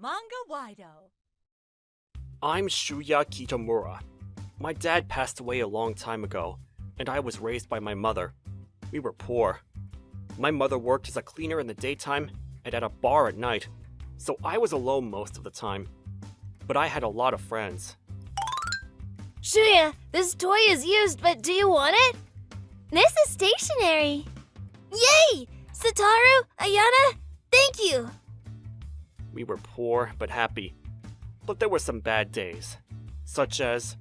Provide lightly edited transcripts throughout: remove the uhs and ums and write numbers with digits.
Manga-Waido. I'm Shuuya Kitamura. My dad passed away a long time ago, and I was raised by my mother. We were poor. My mother worked as a cleaner in the daytime and at a bar at night, so I was alone most of the time. But I had a lot of friends. Shuuya, this toy is used, but do you want it? This is stationary. Yay! Satoru, Ayana, thank you! We were poor but happy. But there were some bad days, such as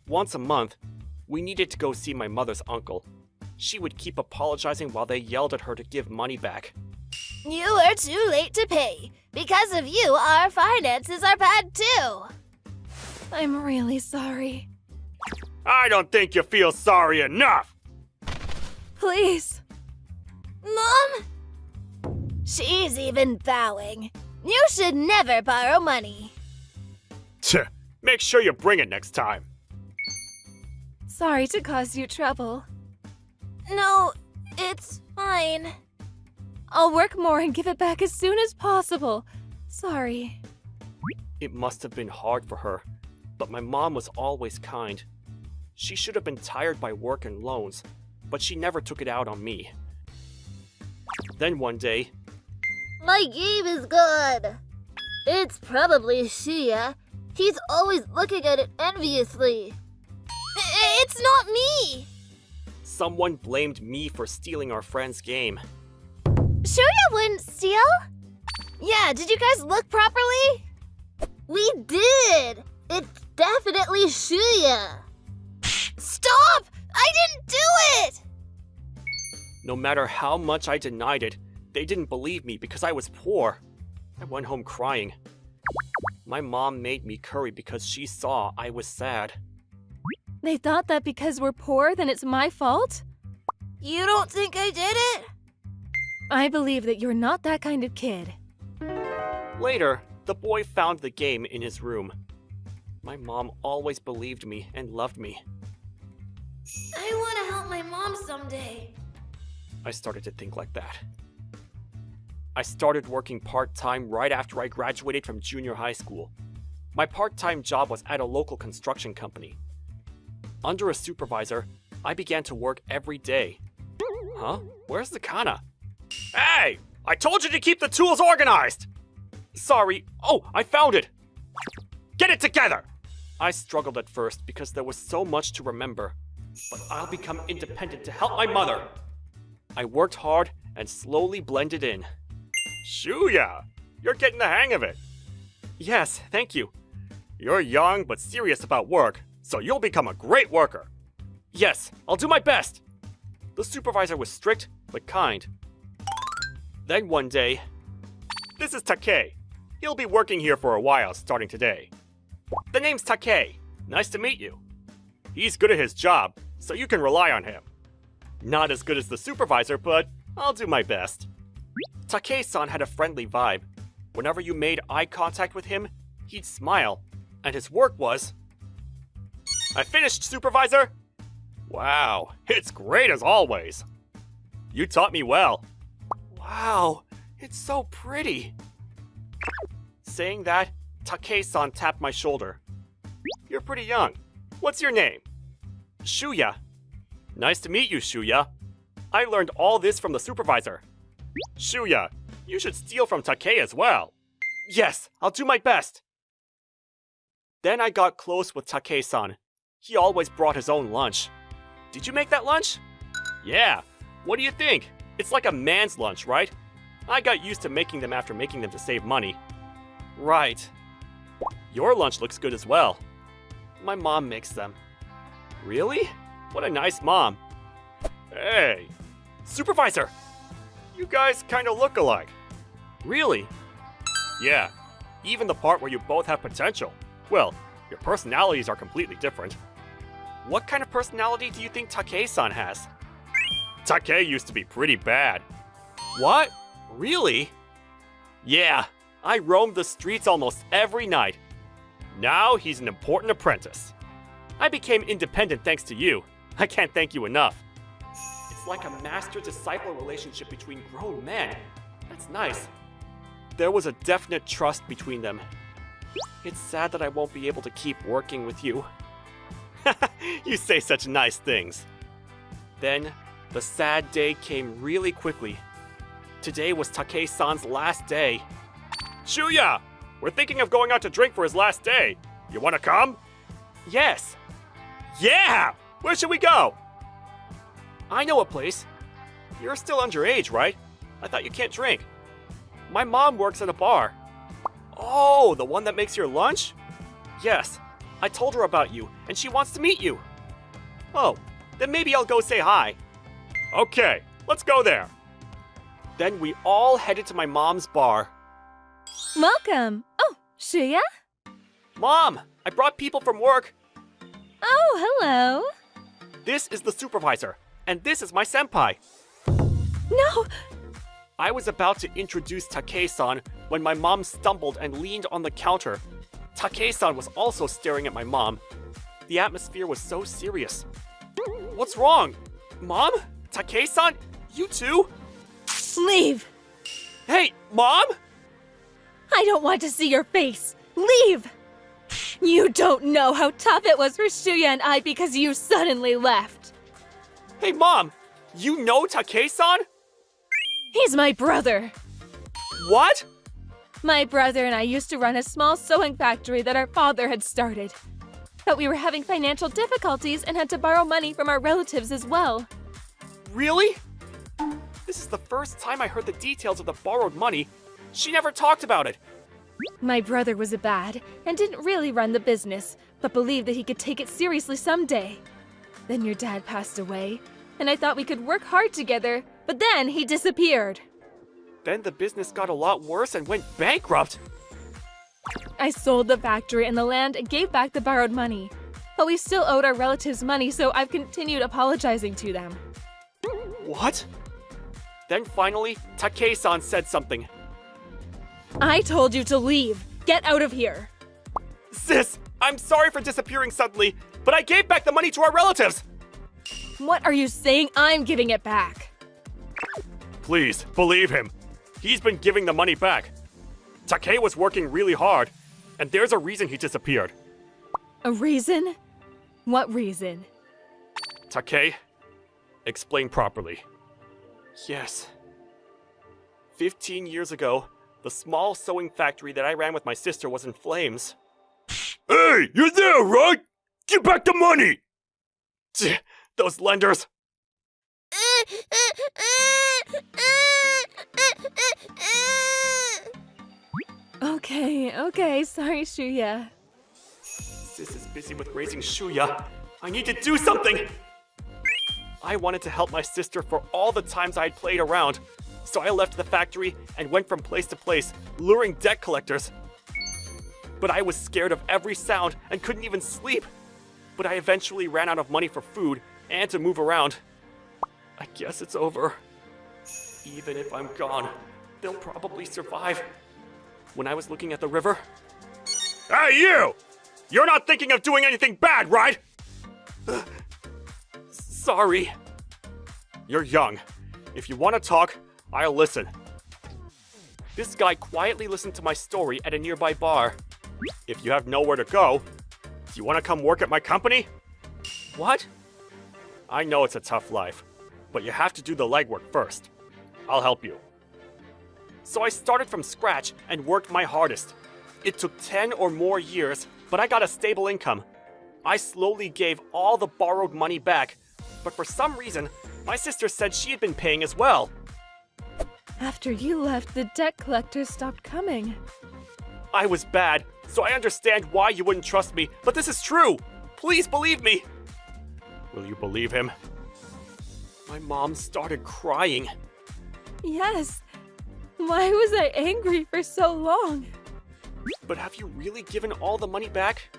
once a month, we needed to go see my mother's uncle. She would keep apologizing while they yelled at her to give money back. You are too late to pay. Because of you, our finances are bad too. I'm really sorry. I don't think you feel sorry enough! Please. Mom? She's even bowing. You should never borrow money. Tch, make sure you bring it next time. Sorry to cause you trouble. No, it's fine. I'll work more and give it back as soon as possible. Sorry. It must have been hard for her, but my mom was always kind. She should have been tired by work and loans, but she never took it out on me. Then one day, My game is good. It's probably Shuuya. He's always looking at it enviously. It's not me! someone blamed me for stealing our friend's game. Shuuya wouldn't steal? Yeah, did you guys look properly? We did! It's definitely Shuuya. Stop! I didn't do it! No matter how much I denied it, they didn't believe me because I was poor. I went home crying. My mom made me curry because she saw I was sad. They thought that because we're poor, then it's my fault? You don't think I did it? I believe that you're not that kind of kid. Later, the boy found the game in his room. My mom always believed me and loved me. I want to help my mom someday. I started to think like that. I started working part-time right after I graduated from junior high school. My part-time job was at a local construction company. Under a supervisor, I began to work every day. Huh? Where's the kana? Hey! I told you to keep the tools organized! Sorry. Oh, I found it! Get it together! I struggled at first because there was so much to remember. But I'll become independent to help my mother. I worked hard and slowly blended in. Shuuya! You're getting the hang of it. Yes, thank you. You're young but serious about work, so you'll become a great worker. Yes, I'll do my best. The supervisor was strict but kind. Then one day, this is Take. He'll be working here for a while starting today. The name's Take. Nice to meet you. He's good at his job, so you can rely on him. Not as good as the supervisor, but I'll do my best. Take-san had a friendly vibe. Whenever you made eye contact with him, he'd smile, and his work was... I finished, supervisor! Wow, it's great as always. You taught me well. Wow, it's so pretty. Saying that, Take-san tapped my shoulder. You're pretty young. What's your name? Shuuya. Nice to meet you, Shuuya. I learned all this from the supervisor. Shuuya, you should steal from Take as well. Yes, I'll do my best. Then I got close with Take-san. He always brought his own lunch. Did you make that lunch? Yeah. What do you think? It's like a man's lunch, right? I got used to making them after making them to save money. Right. Your lunch looks good as well. My mom makes them. Really? What a nice mom. Hey, supervisor! You guys kind of look alike. Really? Yeah, even the part where you both have potential. Well, your personalities are completely different. What kind of personality do you think Take-san has? Take used to be pretty bad. What? Really? Yeah, I roamed the streets almost every night. Now he's an important apprentice. I became independent thanks to you. I can't thank you enough. It's like a master-disciple relationship between grown men. That's nice. There was a definite trust between them. It's sad that I won't be able to keep working with you. You say such nice things. Then, the sad day came really quickly. Today was Takei-san's last day. Shuuya! We're thinking of going out to drink for his last day. You wanna come? Yes. Yeah! Where should we go? I know a place. You're still underage, right? I thought you can't drink. My mom works at a bar. Oh, the one that makes your lunch? Yes. I told her about you, and she wants to meet you. Oh, then maybe I'll go say hi. Okay, let's go there. Then we all headed to my mom's bar. Welcome. Oh, Shuuya? Mom, I brought people from work. Oh, hello. This is the supervisor, and this is my senpai. No! I was about to introduce Takei-san when my mom stumbled and leaned on the counter. Takei-san was also staring at my mom. The atmosphere was so serious. What's wrong? Mom? Takei-san? You too? Leave! Hey, Mom? I don't want to see your face! Leave! You don't know how tough it was for Shuuya and I because you suddenly left. Hey, Mom! You know Takei-san? He's my brother. What? My brother and I used to run a small sewing factory that our father had started. But we were having financial difficulties and had to borrow money from our relatives as well. Really? This is the first time I heard the details of the borrowed money. She never talked about it. My brother was a bad and didn't really run the business, but believed that he could take it seriously someday. Then your dad passed away, and I thought we could work hard together, but then he disappeared. Then the business got a lot worse and went bankrupt. I sold the factory and the land and gave back the borrowed money. But we still owed our relatives money, so I've continued apologizing to them. What? Then finally, Takei-san said something. I told you to leave. Get out of here. Sis, I'm sorry for disappearing suddenly, but I gave back the money to our relatives. What are you saying? I'm giving it back. Please, believe him. He's been giving the money back. Takei was working really hard, and there's a reason he disappeared. A reason? What reason? Takei, explain properly. Yes. 15 years ago, the small sewing factory that I ran with my sister was in flames. Hey, you're there, right? Give back the money! Those lenders. Okay, sorry, Shuuya. Sis is busy with raising Shuuya. I need to do something! I wanted to help my sister for all the times I had played around, so I left the factory and went from place to place, luring debt collectors. But I was scared of every sound and couldn't even sleep. But I eventually ran out of money for food and to move around. I guess it's over. Even if I'm gone, they'll probably survive. When I was looking at the river... Hey, you! You're not thinking of doing anything bad, right? Sorry. You're young. If you want to talk, I'll listen. This guy quietly listened to my story at a nearby bar. If you have nowhere to go, do you want to come work at my company? What? I know it's a tough life, but you have to do the legwork first. I'll help you. So I started from scratch and worked my hardest. It took 10 or more years, but I got a stable income. I slowly gave all the borrowed money back, but for some reason, my sister said she had been paying as well. After you left, the debt collectors stopped coming. I was bad, so I understand why you wouldn't trust me, but this is true! Please believe me! Will you believe him? My mom started crying. Yes. Why was I angry for so long? But have you really given all the money back?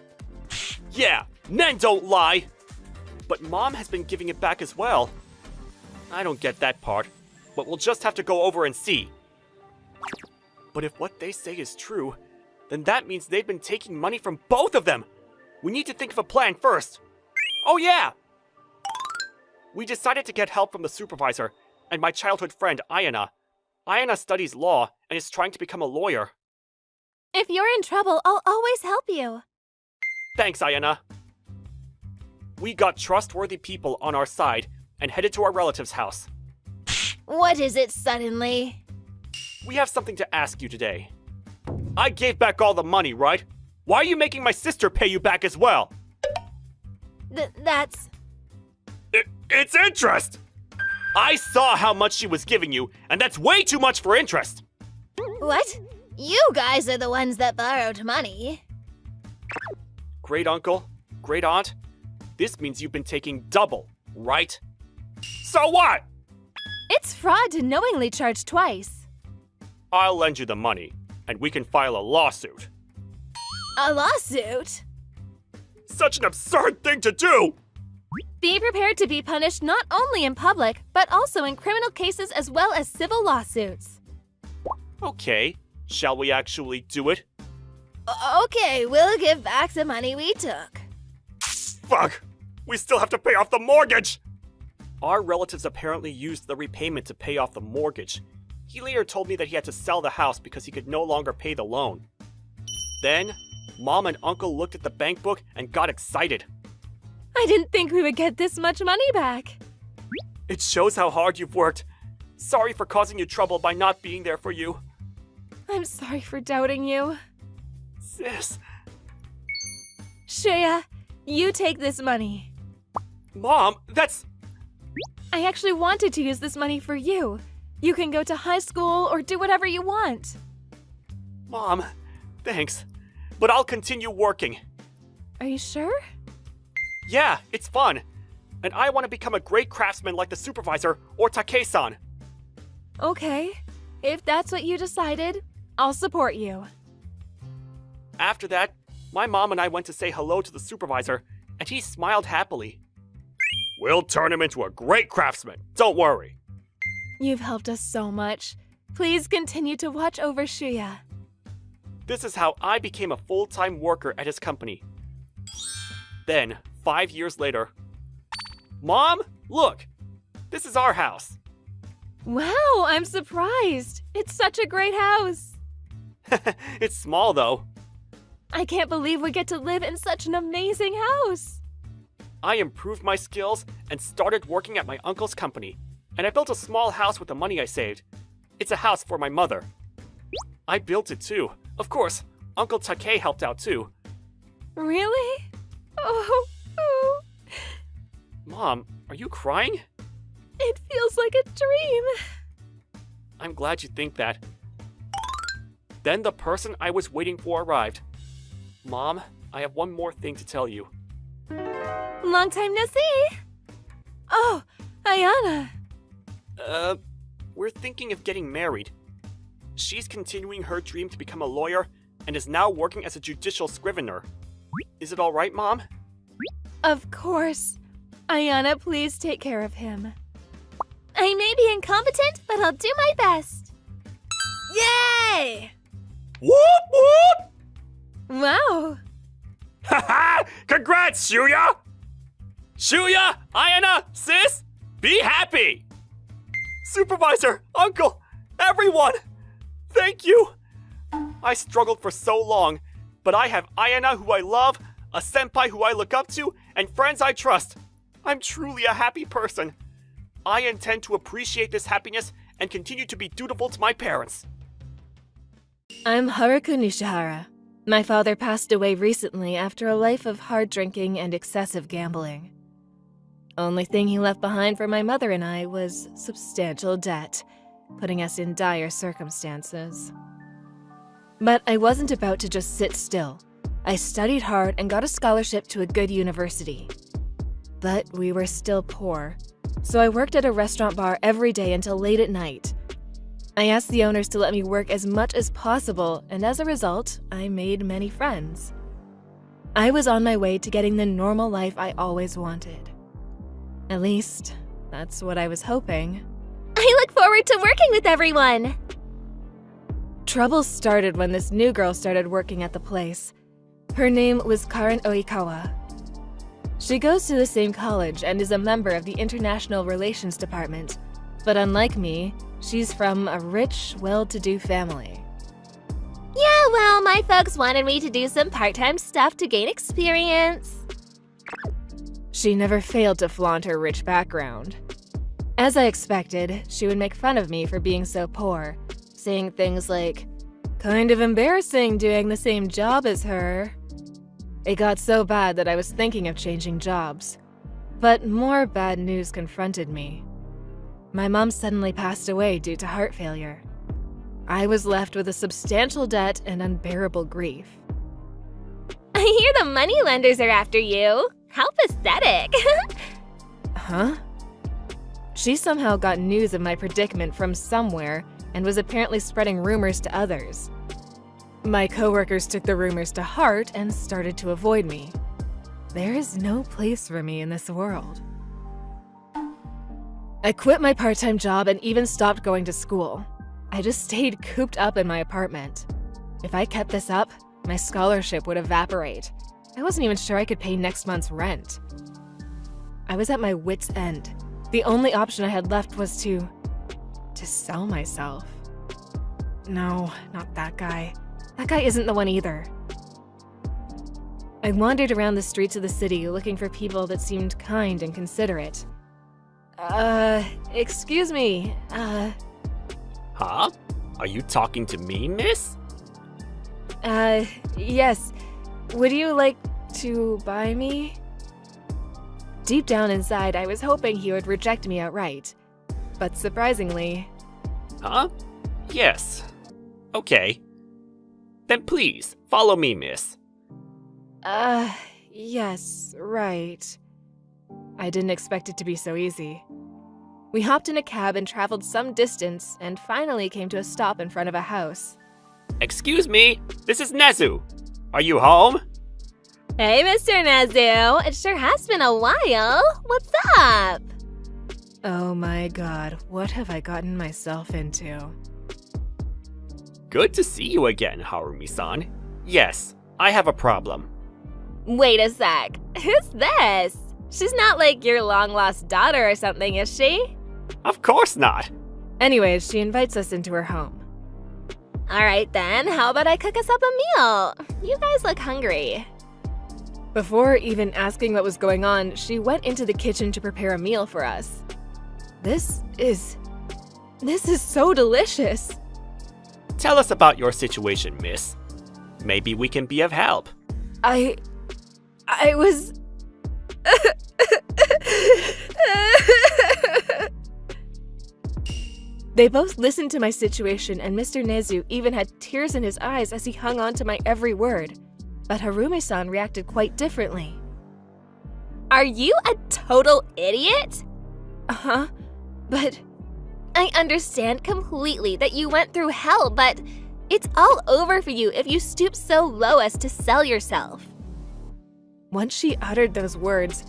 Yeah, men don't lie! But Mom has been giving it back as well. I don't get that part, but we'll just have to go over and see. But if what they say is true, then that means they've been taking money from both of them! We need to think of a plan first. Oh yeah! We decided to get help from the supervisor and my childhood friend, Ayana. Ayana studies law and is trying to become a lawyer. If you're in trouble, I'll always help you. Thanks, Ayana. We got trustworthy people on our side and headed to our relative's house. What is it suddenly? We have something to ask you today. I gave back all the money, right? Why are you making my sister pay you back as well? That's... It's interest! I saw how much she was giving you, and that's way too much for interest! What? You guys are the ones that borrowed money. Great uncle, great aunt, this means you've been taking double, right? So what? It's fraud to knowingly charge twice. I'll lend you the money, and we can file a lawsuit. A lawsuit? Such an absurd thing to do! Be prepared to be punished not only in public, but also in criminal cases as well as civil lawsuits. Okay, shall we actually do it? Okay, we'll give back the money we took. Fuck! We still have to pay off the mortgage! Our relatives apparently used the repayment to pay off the mortgage. He later told me that he had to sell the house because he could no longer pay the loan. Then, Mom and Uncle looked at the bank book and got excited. I didn't think we would get this much money back. It shows how hard you've worked. Sorry for causing you trouble by not being there for you. I'm sorry for doubting you. Sis. Shuuya, you take this money. Mom, that's... I actually wanted to use this money for you. You can go to high school or do whatever you want. Mom, thanks. But I'll continue working. Are you sure? Yeah, it's fun. And I want to become a great craftsman like the supervisor or Take-san. Okay, if that's what you decided, I'll support you. After that, my mom and I went to say hello to the supervisor, and he smiled happily. We'll turn him into a great craftsman, don't worry. You've helped us so much. Please continue to watch over Shuuya. This is how I became a full-time worker at his company. Then, 5 years later, Mom, look! This is our house. Wow, I'm surprised. It's such a great house. It's small, though. I can't believe we get to live in such an amazing house. I improved my skills and started working at my uncle's company, and I built a small house with the money I saved. It's a house for my mother. I built it too. Of course, Uncle Take helped out too. Really? Oh. Mom, are you crying? It feels like a dream. I'm glad you think that. Then the person I was waiting for arrived. Mom, I have one more thing to tell you. Long time no see. Oh, Ayana. We're thinking of getting married. She's continuing her dream to become a lawyer and is now working as a judicial scrivener. Is it all right, Mom? Of course. Ayana, please take care of him. I may be incompetent, but I'll do my best. Yay! Whoop whoop! Wow. Haha! Congrats, Shuuya! Shuuya, Ayana, sis, be happy! Supervisor, uncle, everyone, thank you! I struggled for so long, but I have Ayana who I love, a senpai who I look up to, and friends I trust. I'm truly a happy person. I intend to appreciate this happiness and continue to be dutiful to my parents. I'm Haruka Nishihara. My father passed away recently after a life of hard drinking and excessive gambling. Only thing he left behind for my mother and I was substantial debt, putting us in dire circumstances. But I wasn't about to just sit still. I studied hard and got a scholarship to a good university. But we were still poor, so I worked at a restaurant bar every day until late at night. I asked the owners to let me work as much as possible, and as a result, I made many friends. I was on my way to getting the normal life I always wanted. At least, that's what I was hoping. I look forward to working with everyone! Trouble started when this new girl started working at the place. Her name was Karen Oikawa. She goes to the same college and is a member of the International Relations Department, but unlike me, She's from a rich, well-to-do family. Yeah, well, my folks wanted me to do some part-time stuff to gain experience. She never failed to flaunt her rich background. As I expected, she would make fun of me for being so poor, saying things like, "Kind of embarrassing doing the same job as her." It got so bad that I was thinking of changing jobs. But more bad news confronted me. My mom suddenly passed away due to heart failure. I was left with a substantial debt and unbearable grief. I hear the moneylenders are after you. How pathetic. Huh? She somehow got news of my predicament from somewhere and was apparently spreading rumors to others. My coworkers took the rumors to heart and started to avoid me. There is no place for me in this world. I quit my part-time job and even stopped going to school. I just stayed cooped up in my apartment. If I kept this up, my scholarship would evaporate. I wasn't even sure I could pay next month's rent. I was at my wit's end. The only option I had left was to sell myself. No, not that guy. That guy isn't the one either. I wandered around the streets of the city looking for people that seemed kind and considerate. Excuse me, Huh? Are you talking to me, miss? Yes. Would you like to buy me? Deep down inside, I was hoping he would reject me outright. But surprisingly... Huh? Yes. Okay. Then please, follow me, miss. Yes, right. I didn't expect it to be so easy. We hopped in a cab and traveled some distance and finally came to a stop in front of a house. Excuse me, this is Nezu. Are you home? Hey, Mr. Nezu. It sure has been a while. What's up? Oh my god, what have I gotten myself into? Good to see you again, Harumi-san. Yes, I have a problem. Wait a sec. Who's this? She's not like your long-lost daughter or something, is she? Of course not. Anyways, she invites us into her home. Alright then, how about I cook us up a meal? You guys look hungry. Before even asking what was going on, she went into the kitchen to prepare a meal for us. This is so delicious. Tell us about your situation, miss. Maybe we can be of help. I was... They both listened to my situation, and Mr. Nezu even had tears in his eyes as he hung on to my every word. But Harumi-san reacted quite differently. Are you a total idiot? Uh-huh, but... I understand completely that you went through hell, but it's all over for you if you stoop so low as to sell yourself. Once she uttered those words,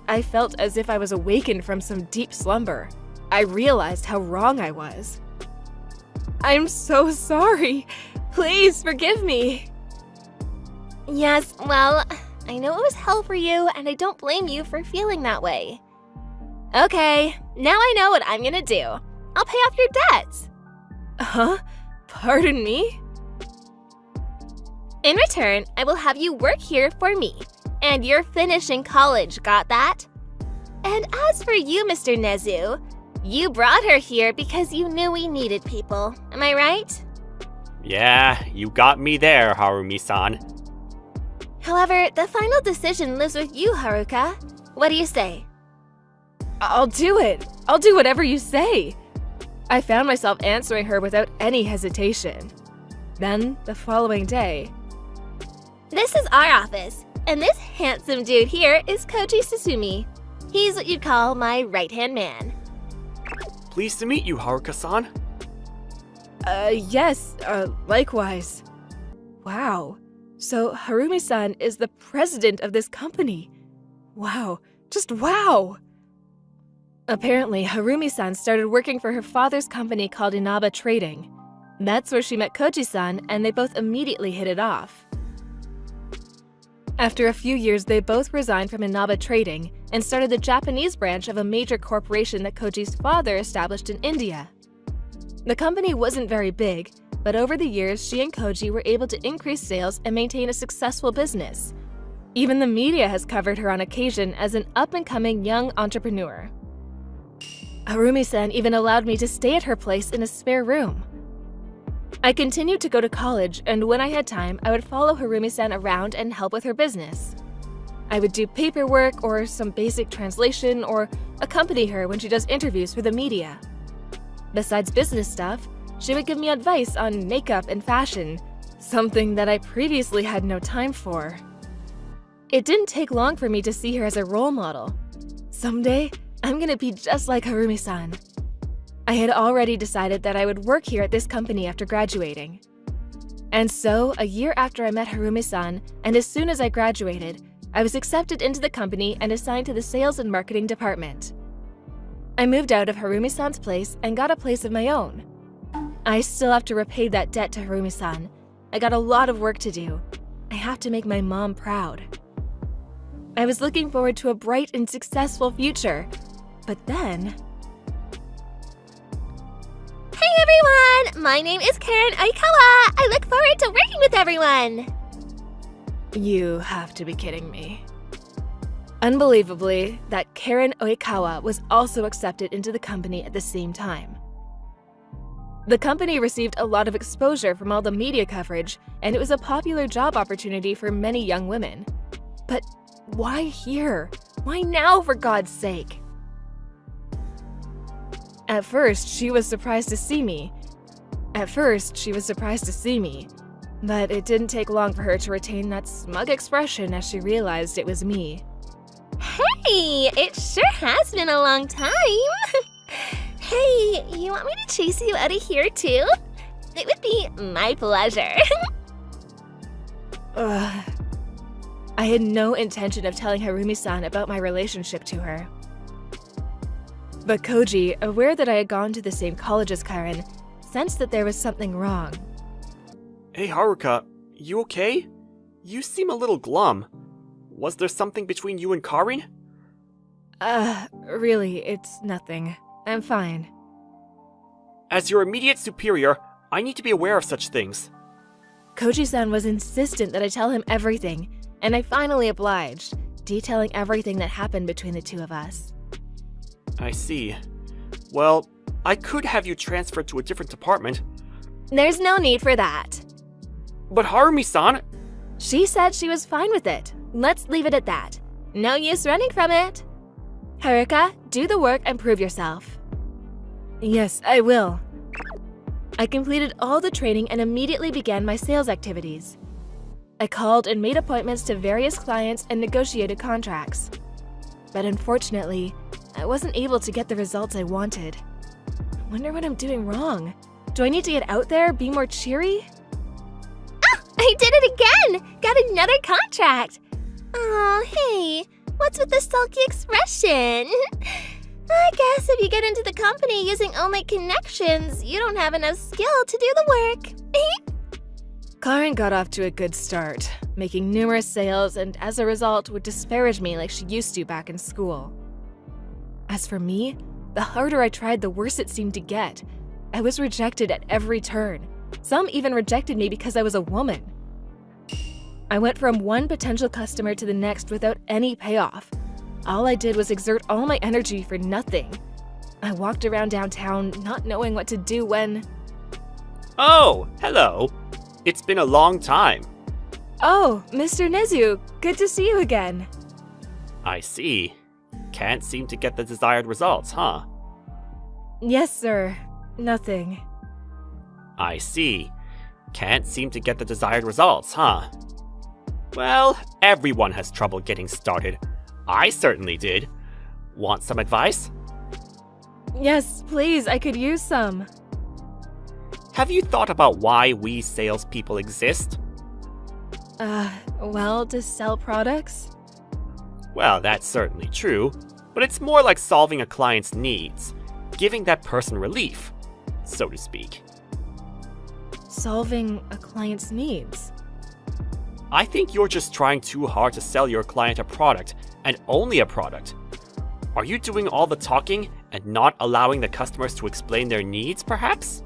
I felt as if I was awakened from some deep slumber. I realized how wrong I was. I'm so sorry. Please forgive me. Yes, well, I know it was hell for you, and I don't blame you for feeling that way. Okay, now I know what I'm gonna do. I'll pay off your debts. Huh? Pardon me? In return, I will have you work here for me. And you're finishing college, got that? And as for you, Mr. Nezu, you brought her here because you knew we needed people. Am I right? Yeah, you got me there, Harumi-san. However, the final decision lives with you, Haruka. What do you say? I'll do it. I'll do whatever you say. I found myself answering her without any hesitation. Then, the following day... This is our office, and this handsome dude here is Koji Susumi. He's what you'd call my right-hand man. Pleased to meet you, Haruka-san. Yes, likewise. Wow. So, Harumi-san is the president of this company. Wow. Just wow! Apparently, Harumi-san started working for her father's company called Inaba Trading. That's where she met Koji-san, and they both immediately hit it off. After a few years, they both resigned from Inaba Trading and started the Japanese branch of a major corporation that Koji's father established in India. The company wasn't very big, but over the years, she and Koji were able to increase sales and maintain a successful business. Even the media has covered her on occasion as an up-and-coming young entrepreneur. Harumi-san even allowed me to stay at her place in a spare room. I continued to go to college, and when I had time, I would follow Harumi-san around and help with her business. I would do paperwork or some basic translation or accompany her when she does interviews for the media. Besides business stuff, she would give me advice on makeup and fashion, something that I previously had no time for. It didn't take long for me to see her as a role model. Someday, I'm gonna be just like Harumi-san. I had already decided that I would work here at this company after graduating. And so, a year after I met Harumi-san, and as soon as I graduated, I was accepted into the company and assigned to the sales and marketing department. I moved out of Harumi-san's place and got a place of my own. I still have to repay that debt to Harumi-san. I got a lot of work to do. I have to make my mom proud. I was looking forward to a bright and successful future, but then... Hey everyone! My name is Karen Oikawa! I look forward to working with everyone! You have to be kidding me. Unbelievably, that Karen Oikawa was also accepted into the company at the same time. The company received a lot of exposure from all the media coverage, and it was a popular job opportunity for many young women. But why here? Why now, for God's sake? At first, she was surprised to see me. But it didn't take long for her to retain that smug expression as she realized it was me. Hey, it sure has been a long time! Hey, you want me to chase you out of here too? It would be my pleasure. I had no intention of telling Harumi-san about my relationship to her. But Koji, aware that I had gone to the same college as Karen, sensed that there was something wrong. Hey Haruka, you okay? You seem a little glum. Was there something between you and Karin? Really, it's nothing. I'm fine. As your immediate superior, I need to be aware of such things. Koji-san was insistent that I tell him everything, and I finally obliged, detailing everything that happened between the two of us. I see. Well, I could have you transferred to a different department. There's no need for that. But Harumi-san... She said she was fine with it. Let's leave it at that. No use running from it. Haruka, do the work and prove yourself. Yes, I will. I completed all the training and immediately began my sales activities. I called and made appointments to various clients and negotiated contracts. But unfortunately, I wasn't able to get the results I wanted. I wonder what I'm doing wrong. Do I need to get out there, be more cheery? Ah, I did it again! Got another contract! Oh, hey, what's with the sulky expression? I guess if you get into the company using only connections, you don't have enough skill to do the work. Karen got off to a good start, making numerous sales and as a result would disparage me like she used to back in school. As for me, the harder I tried, the worse it seemed to get. I was rejected at every turn. Some even rejected me because I was a woman. I went from one potential customer to the next without any payoff. All I did was exert all my energy for nothing. I walked around downtown not knowing what to do when... Oh, hello. It's been a long time. Oh, Mr. Nezu, good to see you again. I see. Can't seem to get the desired results, huh? Yes, sir. Nothing. I see. Can't seem to get the desired results, huh? Well, everyone has trouble getting started. I certainly did. Want some advice? Yes, please, I could use some. Have you thought about why we salespeople exist? Well, to sell products? Well, that's certainly true, but it's more like solving a client's needs, giving that person relief, so to speak. Solving a client's needs? I think you're just trying too hard to sell your client a product, and only a product. Are you doing all the talking and not allowing the customers to explain their needs, perhaps?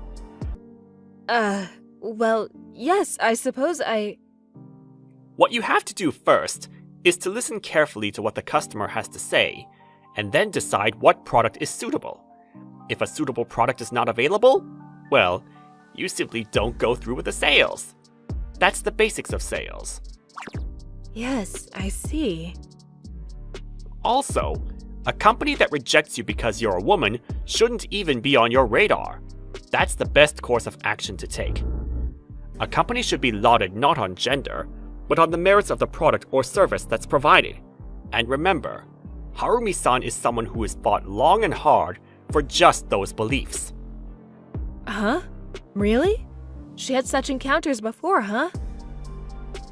Well, yes, I suppose What you have to do first is to listen carefully to what the customer has to say, and then decide what product is suitable. If a suitable product is not available, well, you simply don't go through with the sales. That's the basics of sales. Yes, I see. Also, a company that rejects you because you're a woman shouldn't even be on your radar. That's the best course of action to take. A company should be lauded not on gender, but on the merits of the product or service that's provided. And remember, Harumi-san is someone who has fought long and hard for just those beliefs. Huh? Really? She had such encounters before, huh?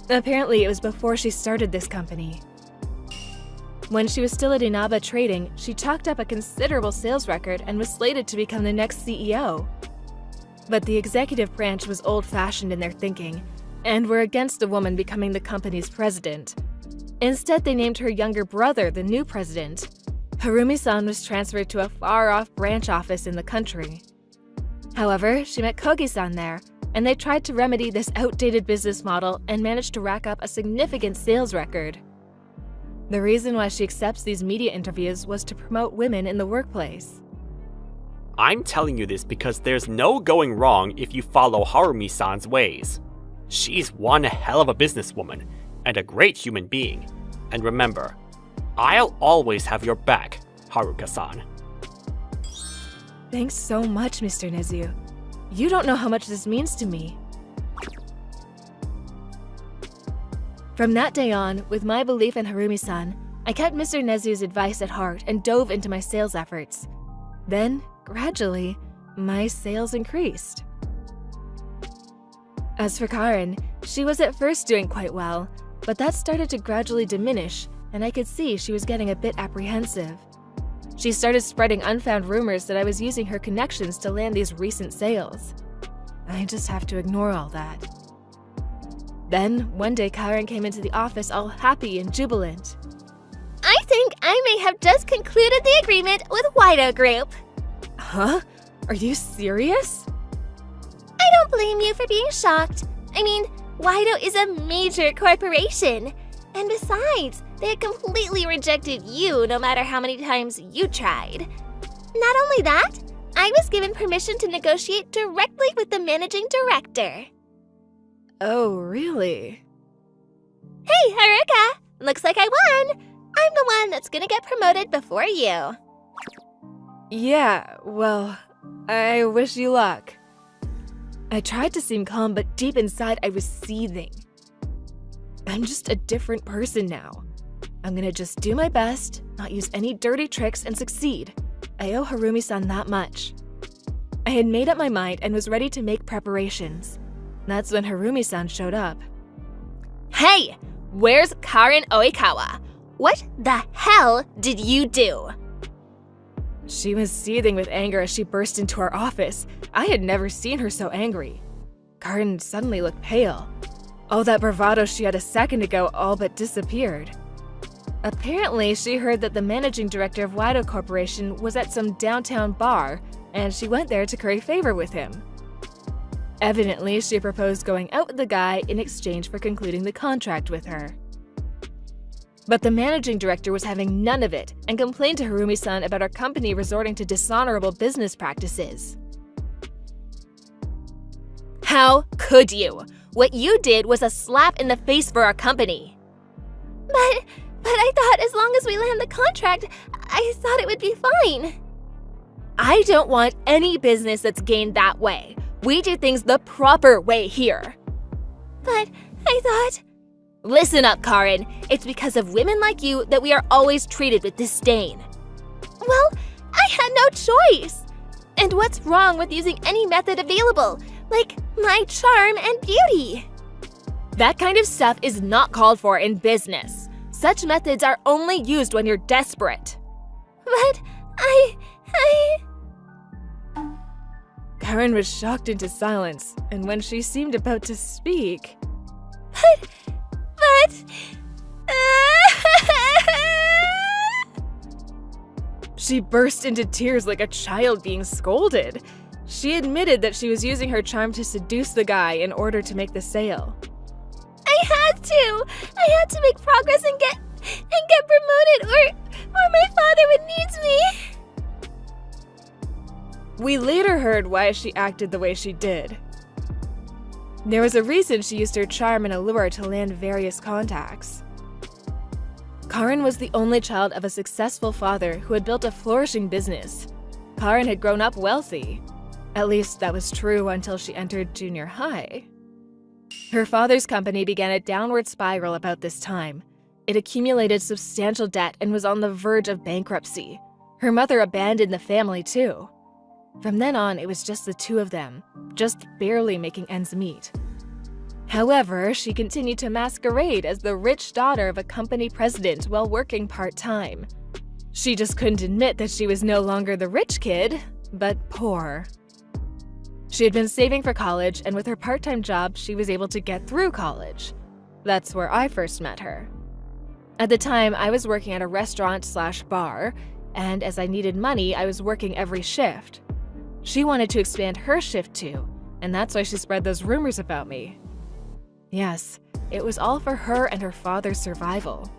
Apparently, it was before she started this company. When she was still at Inaba Trading, she chalked up a considerable sales record and was slated to become the next CEO. But the executive branch was old-fashioned in their thinking, and were against a woman becoming the company's president. Instead, they named her younger brother the new president. Harumi-san was transferred to a far-off branch office in the country. However, she met Kogi-san there, and they tried to remedy this outdated business model and managed to rack up a significant sales record. The reason why she accepts these media interviews was to promote women in the workplace. I'm telling you this because there's no going wrong if you follow Harumi-san's ways. She's one hell of a businesswoman and a great human being. And remember, I'll always have your back, Haruka-san. Thanks so much, Mr. Nezu. You don't know how much this means to me. From that day on, with my belief in Harumi-san, I kept Mr. Nezu's advice at heart and dove into my sales efforts. Then, gradually, my sales increased. As for Karen, she was at first doing quite well, but that started to gradually diminish, and I could see she was getting a bit apprehensive. She started spreading unfound rumors that I was using her connections to land these recent sales. I just have to ignore all that. Then, one day Karen came into the office all happy and jubilant. I think I may have just concluded the agreement with Waido Group. Huh? Are you serious? I don't blame you for being shocked. I mean, Waido is a major corporation. And besides, they had completely rejected you no matter how many times you tried. Not only that, I was given permission to negotiate directly with the managing director. Oh, really? Hey, Haruka! Looks like I won! I'm the one that's gonna get promoted before you. Yeah, well, I wish you luck. I tried to seem calm, but deep inside I was seething. I'm just a different person now. I'm gonna just do my best, not use any dirty tricks, and succeed. I owe Harumi-san that much. I had made up my mind and was ready to make preparations. That's when Harumi-san showed up. Hey! Where's Karen Oikawa? What the hell did you do? She was seething with anger as she burst into our office. I had never seen her so angry. Karen suddenly looked pale. All that bravado she had a second ago all but disappeared. Apparently, she heard that the managing director of Waido Corporation was at some downtown bar, and she went there to curry favor with him. Evidently, she proposed going out with the guy in exchange for concluding the contract with her. But the managing director was having none of it and complained to Harumi-san about our company resorting to dishonorable business practices. How could you? What you did was a slap in the face for our company. But I thought as long as we land the contract, I thought it would be fine. I don't want any business that's gained that way. We do things the proper way here. But I thought... Listen up, Karen. It's because of women like you that we are always treated with disdain. Well, I had no choice. And what's wrong with using any method available, like my charm and beauty? That kind of stuff is not called for in business. Such methods are only used when you're desperate. But I... Karen was shocked into silence, and when she seemed about to speak... She burst into tears like a child being scolded. She admitted that she was using her charm to seduce the guy in order to make the sale. I had to! I had to make progress and get promoted, or my father would need me! We later heard why she acted the way she did. There was a reason she used her charm and allure to land various contacts. Karin was the only child of a successful father who had built a flourishing business. Karin had grown up wealthy. At least that was true until she entered junior high. Her father's company began a downward spiral about this time. It accumulated substantial debt and was on the verge of bankruptcy. Her mother abandoned the family too. From then on, it was just the two of them, just barely making ends meet. However, she continued to masquerade as the rich daughter of a company president while working part-time. She just couldn't admit that she was no longer the rich kid, but poor. She had been saving for college, and with her part-time job, she was able to get through college. That's where I first met her. At the time, I was working at a restaurant/bar, and as I needed money, I was working every shift. She wanted to expand her shift too, and that's why she spread those rumors about me. Yes, it was all for her and her father's survival.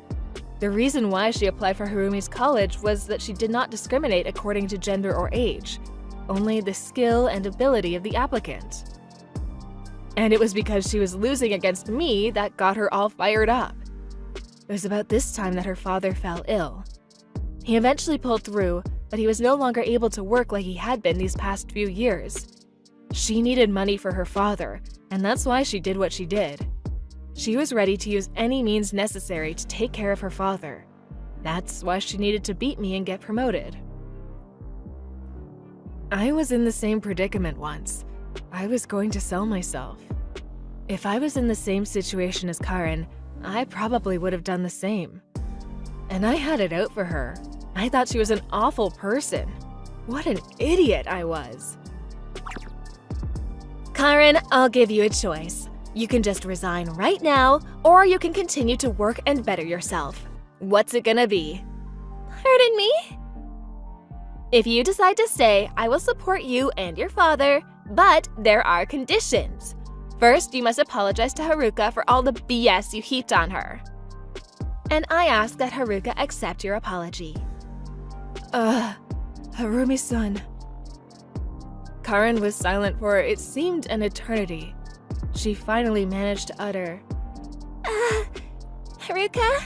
The reason why she applied for Harumi's college was that she did not discriminate according to gender or age, only the skill and ability of the applicant. And it was because she was losing against me that got her all fired up. It was about this time that her father fell ill. He eventually pulled through, but he was no longer able to work like he had been these past few years. She needed money for her father, and that's why she did what she did. She was ready to use any means necessary to take care of her father. That's why she needed to beat me and get promoted. I was in the same predicament once. I was going to sell myself. If I was in the same situation as Karin, I probably would have done the same. And I had it out for her. I thought she was an awful person. What an idiot I was. Karin, I'll give you a choice. You can just resign right now, or you can continue to work and better yourself. What's it gonna be? Pardon me? If you decide to stay, I will support you and your father, but there are conditions. First, you must apologize to Haruka for all the BS you heaped on her. And I ask that Haruka accept your apology. Harumi-san. Karin was silent for, it seemed, an eternity. She finally managed to utter, Haruka?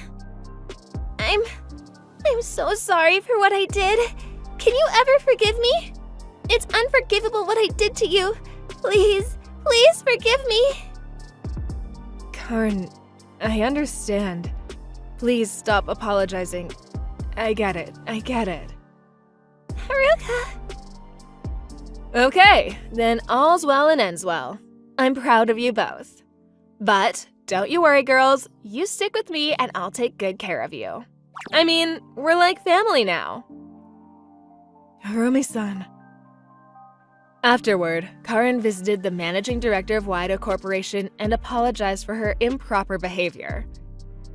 I'm so sorry for what I did. Can you ever forgive me? It's unforgivable what I did to you. Please forgive me. Karin, I understand. Please stop apologizing. I get it. Haruka. Okay, then all's well and ends well. I'm proud of you both. But don't you worry, girls. You stick with me and I'll take good care of you. I mean, we're like family now. Harumi-san. Afterward, Karin visited the managing director of Waido Corporation and apologized for her improper behavior.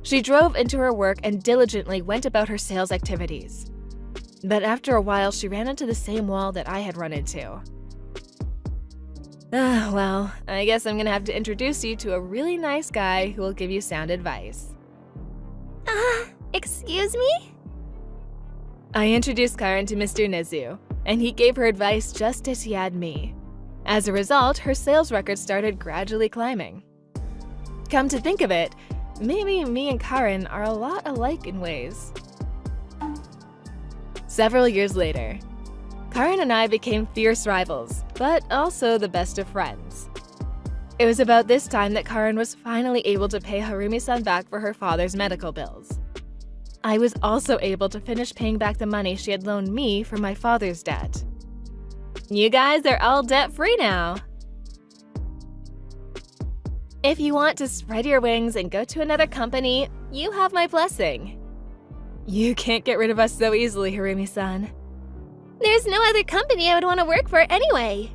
She drove into her work and diligently went about her sales activities. But after a while, she ran into the same wall that I had run into. Well, I guess I'm gonna have to introduce you to a really nice guy who will give you sound advice. Excuse me? I introduced Karin to Mr. Nizu, and he gave her advice just as he had me. As a result, her sales record started gradually climbing. Come to think of it, maybe me and Karin are a lot alike in ways. Several years later, Karin and I became fierce rivals, but also the best of friends. It was about this time that Karin was finally able to pay Harumi-san back for her father's medical bills. I was also able to finish paying back the money she had loaned me for my father's debt. You guys are all debt-free now. If you want to spread your wings and go to another company, you have my blessing. You can't get rid of us so easily, Harumi-san. There's no other company I would want to work for anyway.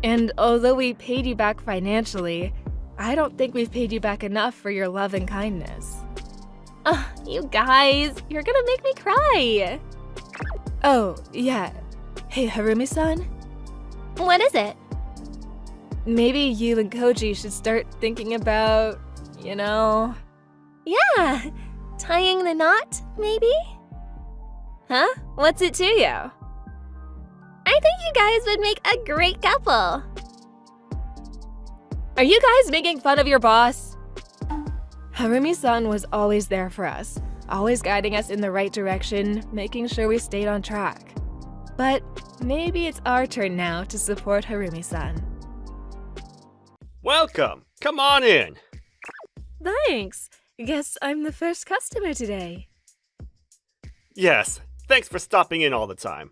And although we paid you back financially, I don't think we've paid you back enough for your love and kindness. You guys, you're gonna make me cry. Oh, yeah. Hey, Harumi-san? What is it? Maybe you and Koji should start thinking about, Yeah, tying the knot, maybe? Huh? What's it to you? I think you guys would make a great couple. Are you guys making fun of your boss? Harumi-san was always there for us, always guiding us in the right direction, making sure we stayed on track. But maybe it's our turn now to support Harumi-san. Welcome! Come on in! Thanks. Guess I'm the first customer today. Yes, thanks for stopping in all the time.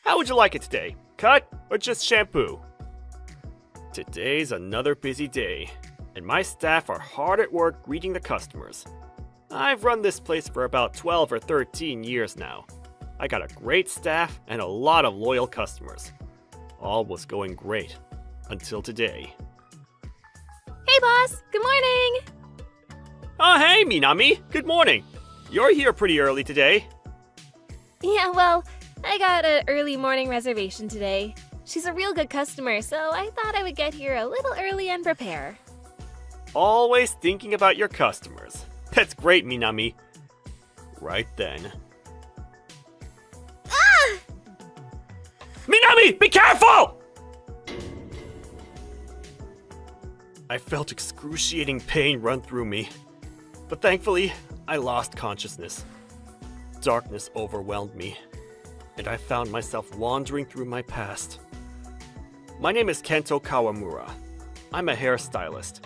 How would you like it today? Cut or just shampoo? Today's another busy day, and my staff are hard at work greeting the customers. I've run this place for about 12 or 13 years now. I got a great staff and a lot of loyal customers. All was going great until today. Hey, boss. Good morning. Oh, hey, Minami. Good morning. You're here pretty early today. Yeah, well, I got an early morning reservation today. She's a real good customer, so I thought I would get here a little early and prepare. Always thinking about your customers. That's great, Minami. Right then. Ah! Minami, be careful! I felt excruciating pain run through me, but thankfully, I lost consciousness. Darkness overwhelmed me, and I found myself wandering through my past. My name is Kento Kawamura. I'm a hairstylist.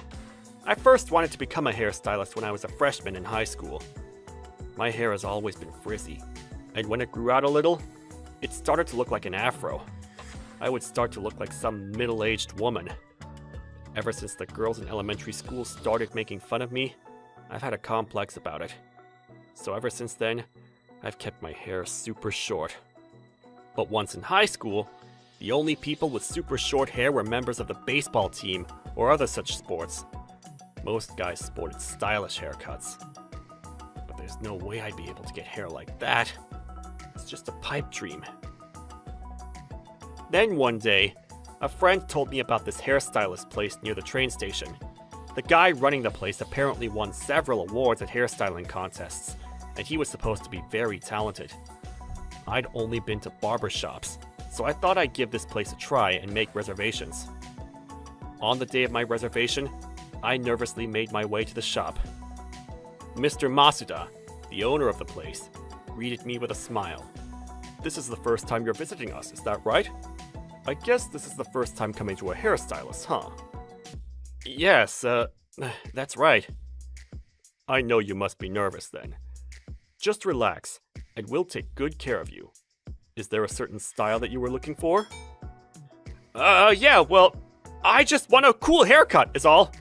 I first wanted to become a hairstylist when I was a freshman in high school. My hair has always been frizzy, and when it grew out a little, it started to look like an afro. I would start to look like some middle-aged woman. Ever since the girls in elementary school started making fun of me, I've had a complex about it. So ever since then, I've kept my hair super short. But once in high school, the only people with super short hair were members of the baseball team or other such sports. Most guys sported stylish haircuts. But there's no way I'd be able to get hair like that. It's just a pipe dream. Then one day, a friend told me about this hairstylist place near the train station. The guy running the place apparently won several awards at hairstyling contests, and he was supposed to be very talented. I'd only been to barbershops, so I thought I'd give this place a try and make reservations. On the day of my reservation, I nervously made my way to the shop. Mr. Masuda, the owner of the place, greeted me with a smile. "This is the first time you're visiting us, is that right? I guess this is the first time coming to a hairstylist, huh?" "Yes, that's right." "I know you must be nervous then. Just relax, and we'll take good care of you. Is there a certain style that you were looking for?" Yeah, well, I just want a cool haircut, is all."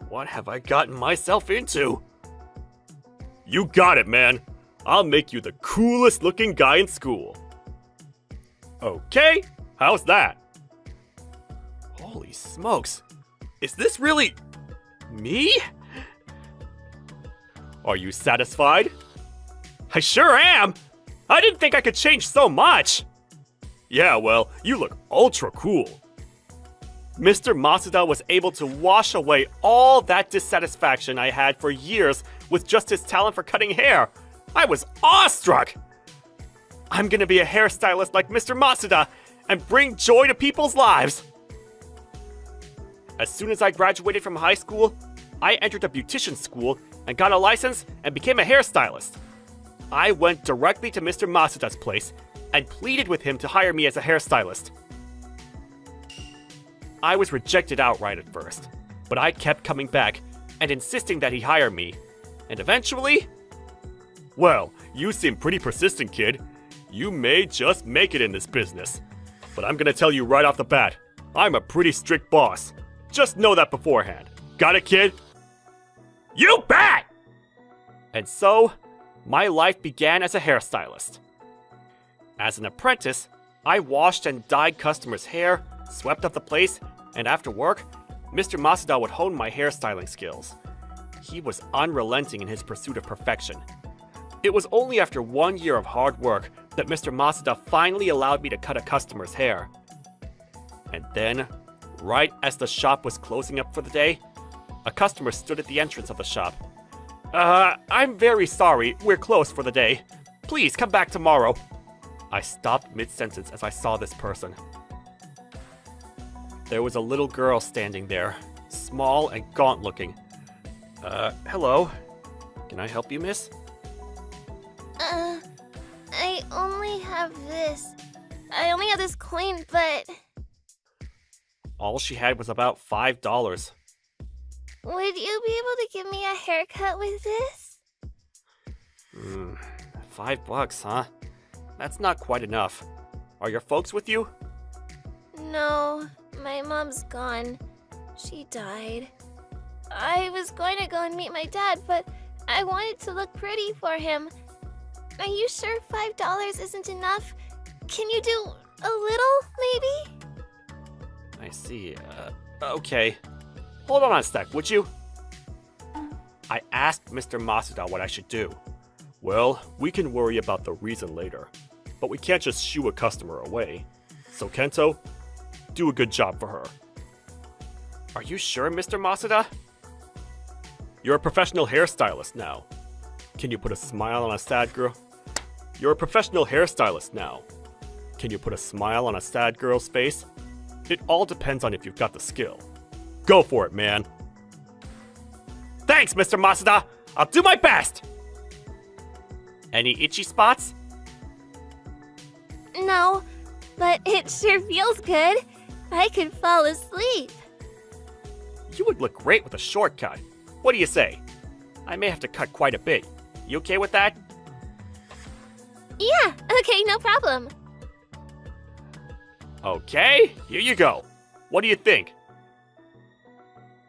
"What have I gotten myself into?" "You got it, man. I'll make you the coolest looking guy in school." "Okay, how's that?" Holy smokes. Is this really me? Are you satisfied? I sure am! I didn't think I could change so much! Yeah, well, you look ultra cool. Mr. Masuda was able to wash away all that dissatisfaction I had for years with just his talent for cutting hair. I was awestruck! I'm gonna be a hairstylist like Mr. Masuda and bring joy to people's lives. As soon as I graduated from high school, I entered a beautician school and got a license and became a hairstylist. I went directly to Mr. Masuda's place and pleaded with him to hire me as a hairstylist. I was rejected outright at first, but I kept coming back and insisting that he hire me, and eventually... Well, you seem pretty persistent, kid. You may just make it in this business. But I'm gonna tell you right off the bat, I'm a pretty strict boss. Just know that beforehand. Got it, kid? You bet! And so, my life began as a hairstylist. As an apprentice, I washed and dyed customers' hair, swept up the place, and after work, Mr. Masuda would hone my hairstyling skills. He was unrelenting in his pursuit of perfection. It was only after 1 year of hard work that Mr. Masuda finally allowed me to cut a customer's hair. And then, right as the shop was closing up for the day, a customer stood at the entrance of the shop. I'm very sorry, we're closed for the day. Please come back tomorrow. I stopped mid-sentence as I saw this person. There was a little girl standing there, small and gaunt looking. Hello? Can I help you, miss? I only have this. I only have this coin, but... All she had was about $5. Would you be able to give me a haircut with this? $5, huh? That's not quite enough. Are your folks with you? No, my mom's gone. She died. I was going to go and meet my dad, but I wanted to look pretty for him. Are you sure $5 isn't enough? Can you do a little, maybe? I see. Okay. Hold on a sec, would you? I asked Mr. Masuda what I should do. Well, we can worry about the reason later, but we can't just shoo a customer away. So Kento, do a good job for her. Are you sure, Mr. Masuda? You're a professional hairstylist now. Can you put a smile on a sad girl? You're a professional hairstylist now. Can you put a smile on a sad girl's face? It all depends on if you've got the skill. Go for it, man. Thanks, Mr. Masuda. I'll do my best. Any itchy spots? No, but it sure feels good. I could fall asleep. You would look great with a shortcut. What do you say? I may have to cut quite a bit. You okay with that? Yeah, okay, no problem. Okay, here you go. What do you think?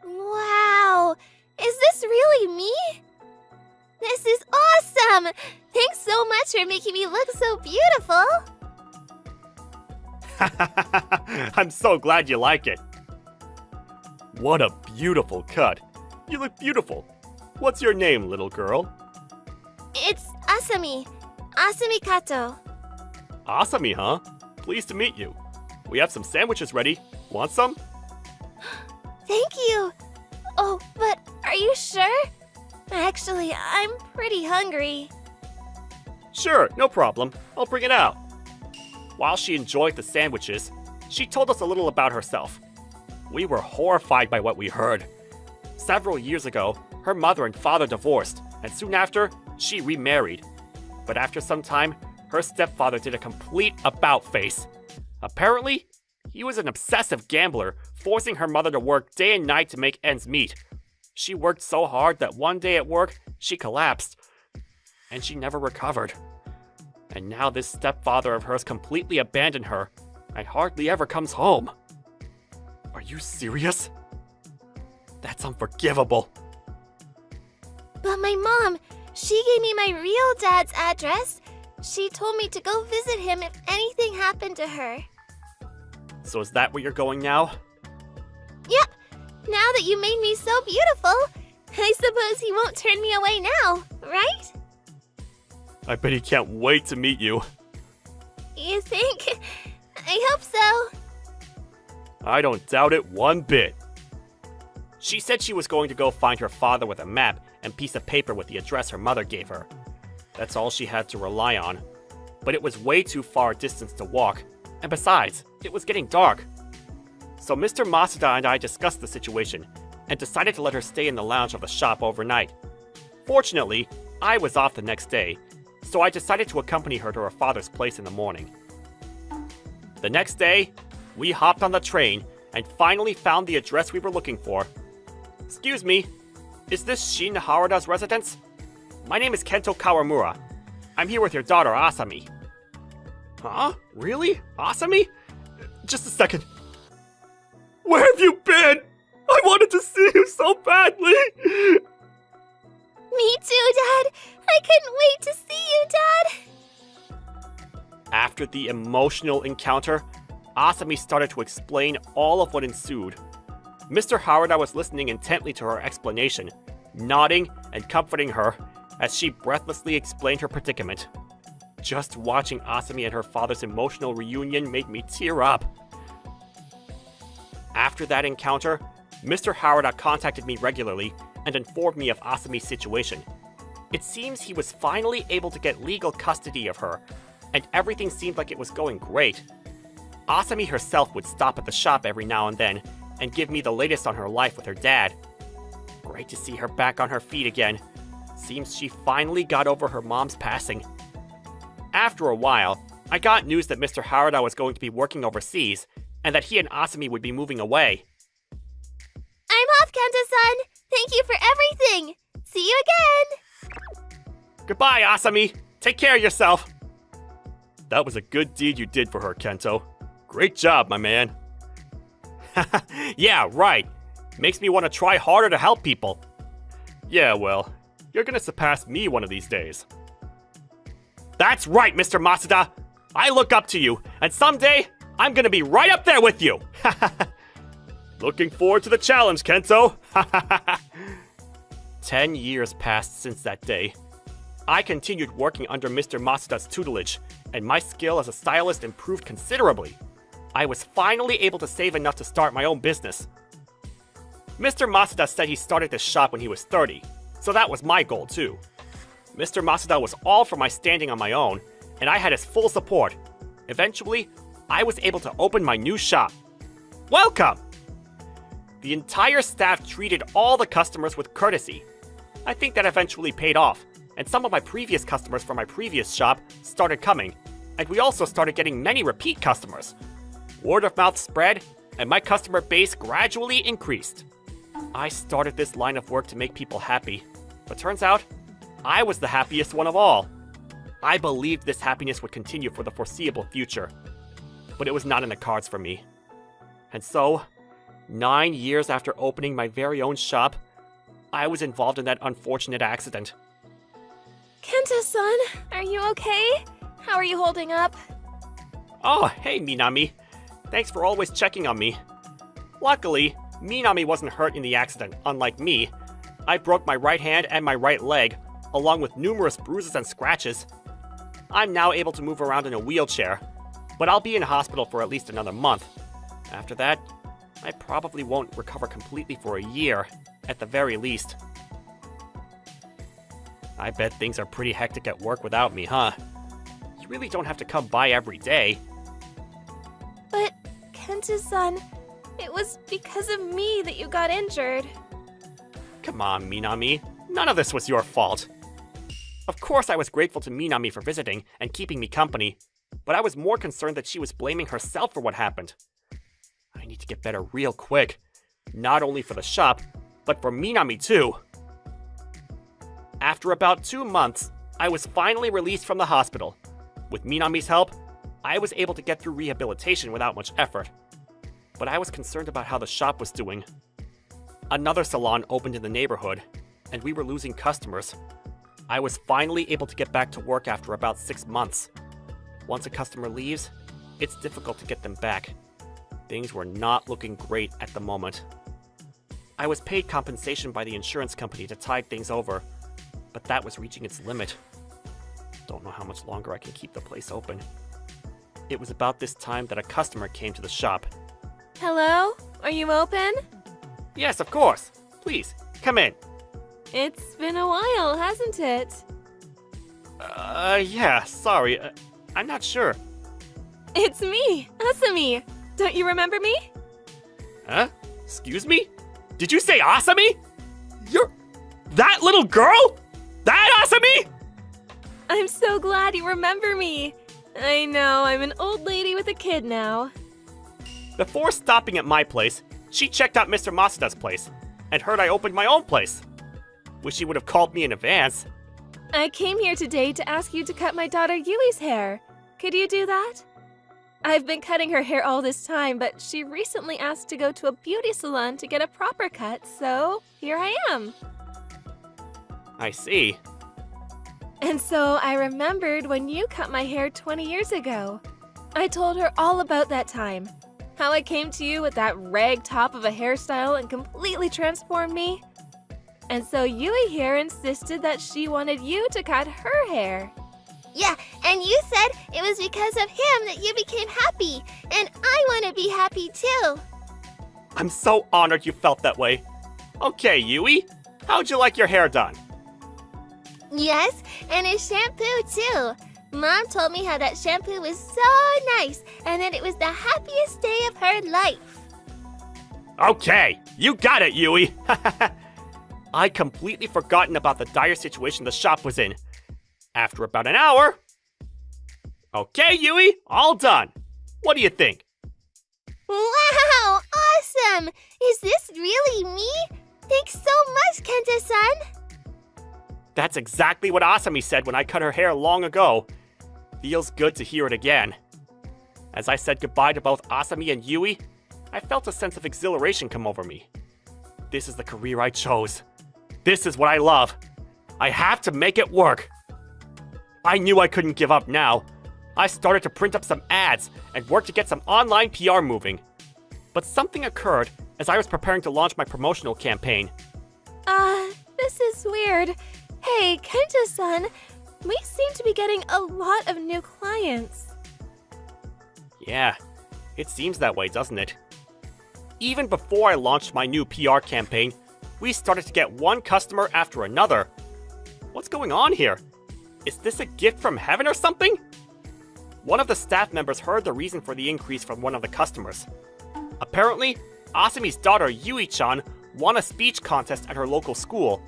Wow, is this really me? This is awesome! Thanks so much for making me look so beautiful. I'm so glad you like it. What a beautiful cut. You look beautiful. What's your name, little girl? It's Asami. Asami Kato. Asami, huh? Pleased to meet you. We have some sandwiches ready. Want some? Thank you. Oh, but are you sure? Actually, I'm pretty hungry. Sure, no problem. I'll bring it out. While she enjoyed the sandwiches, she told us a little about herself. We were horrified by what we heard. Several years ago, her mother and father divorced, and soon after, she remarried. But after some time, her stepfather did a complete about-face. Apparently, he was an obsessive gambler, forcing her mother to work day and night to make ends meet. She worked so hard that one day at work, she collapsed. And she never recovered. And now this stepfather of hers completely abandoned her and hardly ever comes home. Are you serious? That's unforgivable. But my mom, she gave me my real dad's address. She told me to go visit him if anything happened to her. So is that where you're going now? Yep. Now that you made me so beautiful, I suppose he won't turn me away now, right? I bet he can't wait to meet you. You think? I hope so. I don't doubt it one bit. She said she was going to go find her father with a map and piece of paper with the address her mother gave her. That's all she had to rely on. But it was way too far a distance to walk, and besides, it was getting dark. So Mr. Masuda and I discussed the situation and decided to let her stay in the lounge of the shop overnight. Fortunately, I was off the next day, so I decided to accompany her to her father's place in the morning. The next day, we hopped on the train and finally found the address we were looking for. Excuse me, is this Shin Haruda's residence? My name is Kento Kawamura. I'm here with your daughter, Asami. Huh? Really? Asami? Just a second. Where have you been? I wanted to see you so badly! Me too, Dad! I couldn't wait to see you, Dad! After the emotional encounter, Asami started to explain all of what ensued. Mr. Haruda was listening intently to her explanation, nodding and comforting her, as she breathlessly explained her predicament. Just watching Asami and her father's emotional reunion made me tear up. After that encounter, Mr. Haruka contacted me regularly and informed me of Asami's situation. It seems he was finally able to get legal custody of her, and everything seemed like it was going great. Asami herself would stop at the shop every now and then and give me the latest on her life with her dad. Great to see her back on her feet again. Seems she finally got over her mom's passing. After a while, I got news that Mr. Haruka was going to be working overseas and that he and Asami would be moving away. I'm off, Kento-san! Thank you for everything! See you again! Goodbye, Asami! Take care of yourself! That was a good deed you did for her, Kento. Great job, my man. Yeah, right. Makes me want to try harder to help people. Yeah, well, you're gonna surpass me one of these days. That's right, Mr. Masuda! I look up to you, and someday, I'm gonna be right up there with you! Looking forward to the challenge, Kento! 10 years passed since that day. I continued working under Mr. Masuda's tutelage, and my skill as a stylist improved considerably. I was finally able to save enough to start my own business. Mr. Masuda said he started this shop when he was 30, so that was my goal too. Mr. Masuda was all for my standing on my own, and I had his full support. Eventually, I was able to open my new shop. Welcome! The entire staff treated all the customers with courtesy. I think that eventually paid off, and some of my previous customers from my previous shop started coming, and we also started getting many repeat customers. Word of mouth spread, and my customer base gradually increased. I started this line of work to make people happy, but turns out, I was the happiest one of all. I believed this happiness would continue for the foreseeable future, but it was not in the cards for me. And so, 9 years after opening my very own shop, I was involved in that unfortunate accident. Kento-san, are you okay? How are you holding up? Oh, hey Minami. Thanks for always checking on me. Luckily, Minami wasn't hurt in the accident, unlike me. I broke my right hand and my right leg, along with numerous bruises and scratches. I'm now able to move around in a wheelchair, but I'll be in hospital for at least another month. After that, I probably won't recover completely for a year, at the very least. I bet things are pretty hectic at work without me, huh? You really don't have to come by every day. But, Kento-san, it was because of me that you got injured. Come on, Minami. None of this was your fault. Of course I was grateful to Minami for visiting and keeping me company, but I was more concerned that she was blaming herself for what happened. I need to get better real quick. Not only for the shop, but for Minami too. After about 2 months, I was finally released from the hospital. With Minami's help, I was able to get through rehabilitation without much effort. But I was concerned about how the shop was doing. Another salon opened in the neighborhood, and we were losing customers. I was finally able to get back to work after about 6 months. Once a customer leaves, it's difficult to get them back. Things were not looking great at the moment. I was paid compensation by the insurance company to tide things over, but that was reaching its limit. Don't know how much longer I can keep the place open. It was about this time that a customer came to the shop. Hello? Are you open? Yes, of course. Please, come in. It's been a while, hasn't it? Yeah, sorry. I'm not sure. It's me, Asami. Don't you remember me? Huh? Excuse me? Did you say Asami? You're... that little girl? That Asami? I'm so glad you remember me. I know, I'm an old lady with a kid now. Before stopping at my place, she checked out Mr. Masuda's place and heard I opened my own place. Wish she would have called me in advance. I came here today to ask you to cut my daughter Yui's hair. Could you do that? I've been cutting her hair all this time, but she recently asked to go to a beauty salon to get a proper cut, so here I am. I see. And so I remembered when you cut my hair 20 years ago. I told her all about that time. How I came to you with that rag top of a hairstyle and completely transformed me. And so Yui here insisted that she wanted you to cut her hair. Yeah, and you said it was because of him that you became happy, and I want to be happy too. I'm so honored you felt that way. Okay, Yui, how'd you like your hair done? Yes, and his shampoo too. Mom told me how that shampoo was so nice, and that it was the happiest day of her life. Okay, you got it, Yui. I'd completely forgotten about the dire situation the shop was in. After about an hour... Okay, Yui, all done. What do you think? Wow, awesome! Is this really me? Thanks so much, Kento-san. That's exactly what Asami said when I cut her hair long ago. Feels good to hear it again. As I said goodbye to both Asami and Yui, I felt a sense of exhilaration come over me. This is the career I chose. This is what I love. I have to make it work. I knew I couldn't give up now. I started to print up some ads and work to get some online PR moving. But something occurred as I was preparing to launch my promotional campaign. This is weird. Hey, Kento-san, we seem to be getting a lot of new clients. Yeah, it seems that way, doesn't it? Even before I launched my new PR campaign, we started to get one customer after another. What's going on here? Is this a gift from heaven or something? One of the staff members heard the reason for the increase from one of the customers. Apparently, Asami's daughter Yui-chan won a speech contest at her local school.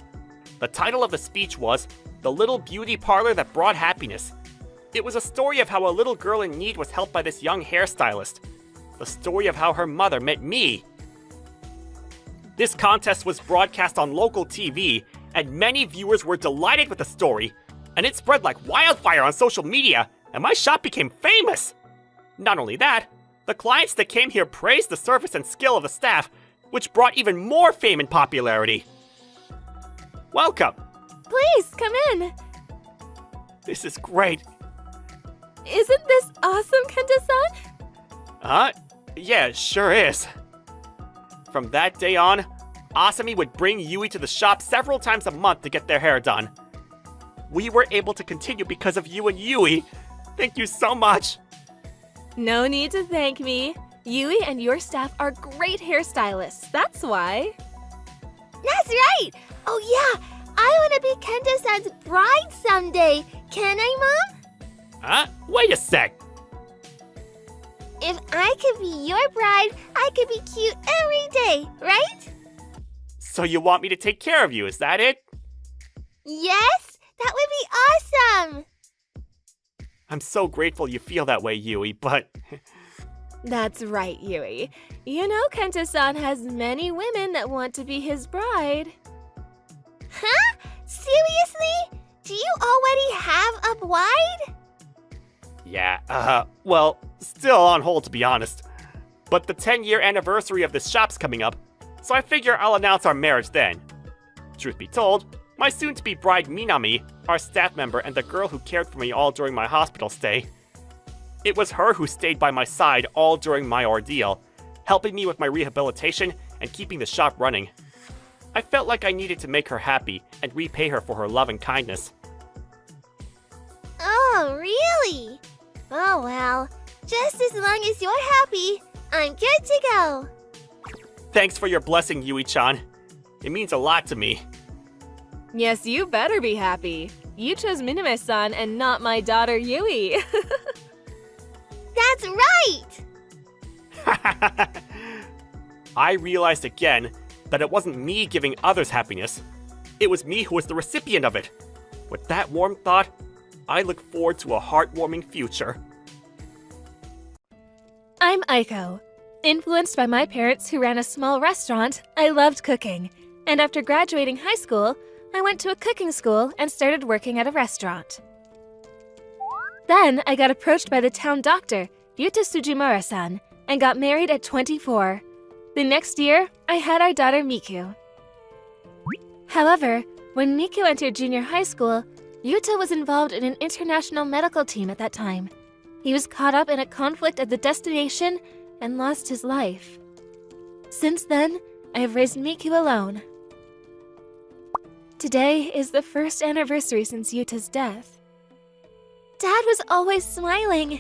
The title of the speech was The Little Beauty Parlor That Brought Happiness. It was a story of how a little girl in need was helped by this young hairstylist. The story of how her mother met me. This contest was broadcast on local TV, and many viewers were delighted with the story, and it spread like wildfire on social media, and my shop became famous. Not only that, the clients that came here praised the service and skill of the staff, which brought even more fame and popularity. Welcome. Please, come in. This is great. Isn't this awesome, Kento-san? Yeah, it sure is. From that day on, Asami would bring Yui to the shop several times a month to get their hair done. We were able to continue because of you and Yui. Thank you so much. No need to thank me. Yui and your staff are great hairstylists, that's why. That's right! Oh yeah, I want to be Kento-san's bride someday. Can I, Mom? Wait a sec. If I could be your bride, I could be cute every day, right? So you want me to take care of you, is that it? Yes, that would be awesome! I'm so grateful you feel that way, Yui, but... That's right, Yui. You know Kento-san has many women that want to be his bride. Huh? Seriously? Do you already have a bride? Yeah, well, still on hold to be honest. But the 10-year anniversary of this shop's coming up, so I figure I'll announce our marriage then. Truth be told, my soon-to-be bride Minami, our staff member and the girl who cared for me all during my hospital stay. It was her who stayed by my side all during my ordeal, helping me with my rehabilitation and keeping the shop running. I felt like I needed to make her happy and repay her for her love and kindness. Oh, really? Oh well, just as long as you're happy, I'm good to go. Thanks for your blessing, Yui-chan. It means a lot to me. Yes, you better be happy. You chose Miname-san and not my daughter Yui. That's right! I realized again that it wasn't me giving others happiness. It was me who was the recipient of it. With that warm thought, I look forward to a heartwarming future. I'm Aiko. Influenced by my parents who ran a small restaurant, I loved cooking. And after graduating high school, I went to a cooking school and started working at a restaurant. Then I got approached by the town doctor, Yuta Sujimura-san, and got married at 24. The next year, I had our daughter Miku. However, when Miku entered junior high school, Yuta was involved in an international medical team at that time. He was caught up in a conflict at the destination and lost his life. Since then, I have raised Miku alone. Today is the first anniversary since Yuta's death. Dad was always smiling.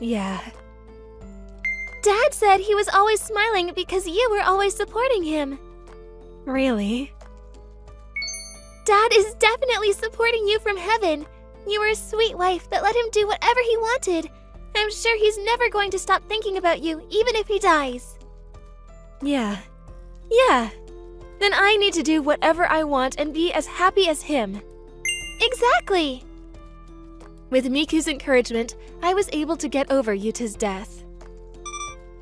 Yeah. Dad said he was always smiling because you were always supporting him. Really? Dad is definitely supporting you from heaven. You were a sweet wife that let him do whatever he wanted. I'm sure he's never going to stop thinking about you, even if he dies. Yeah. Then I need to do whatever I want and be as happy as him. Exactly! With Miku's encouragement, I was able to get over Yuta's death.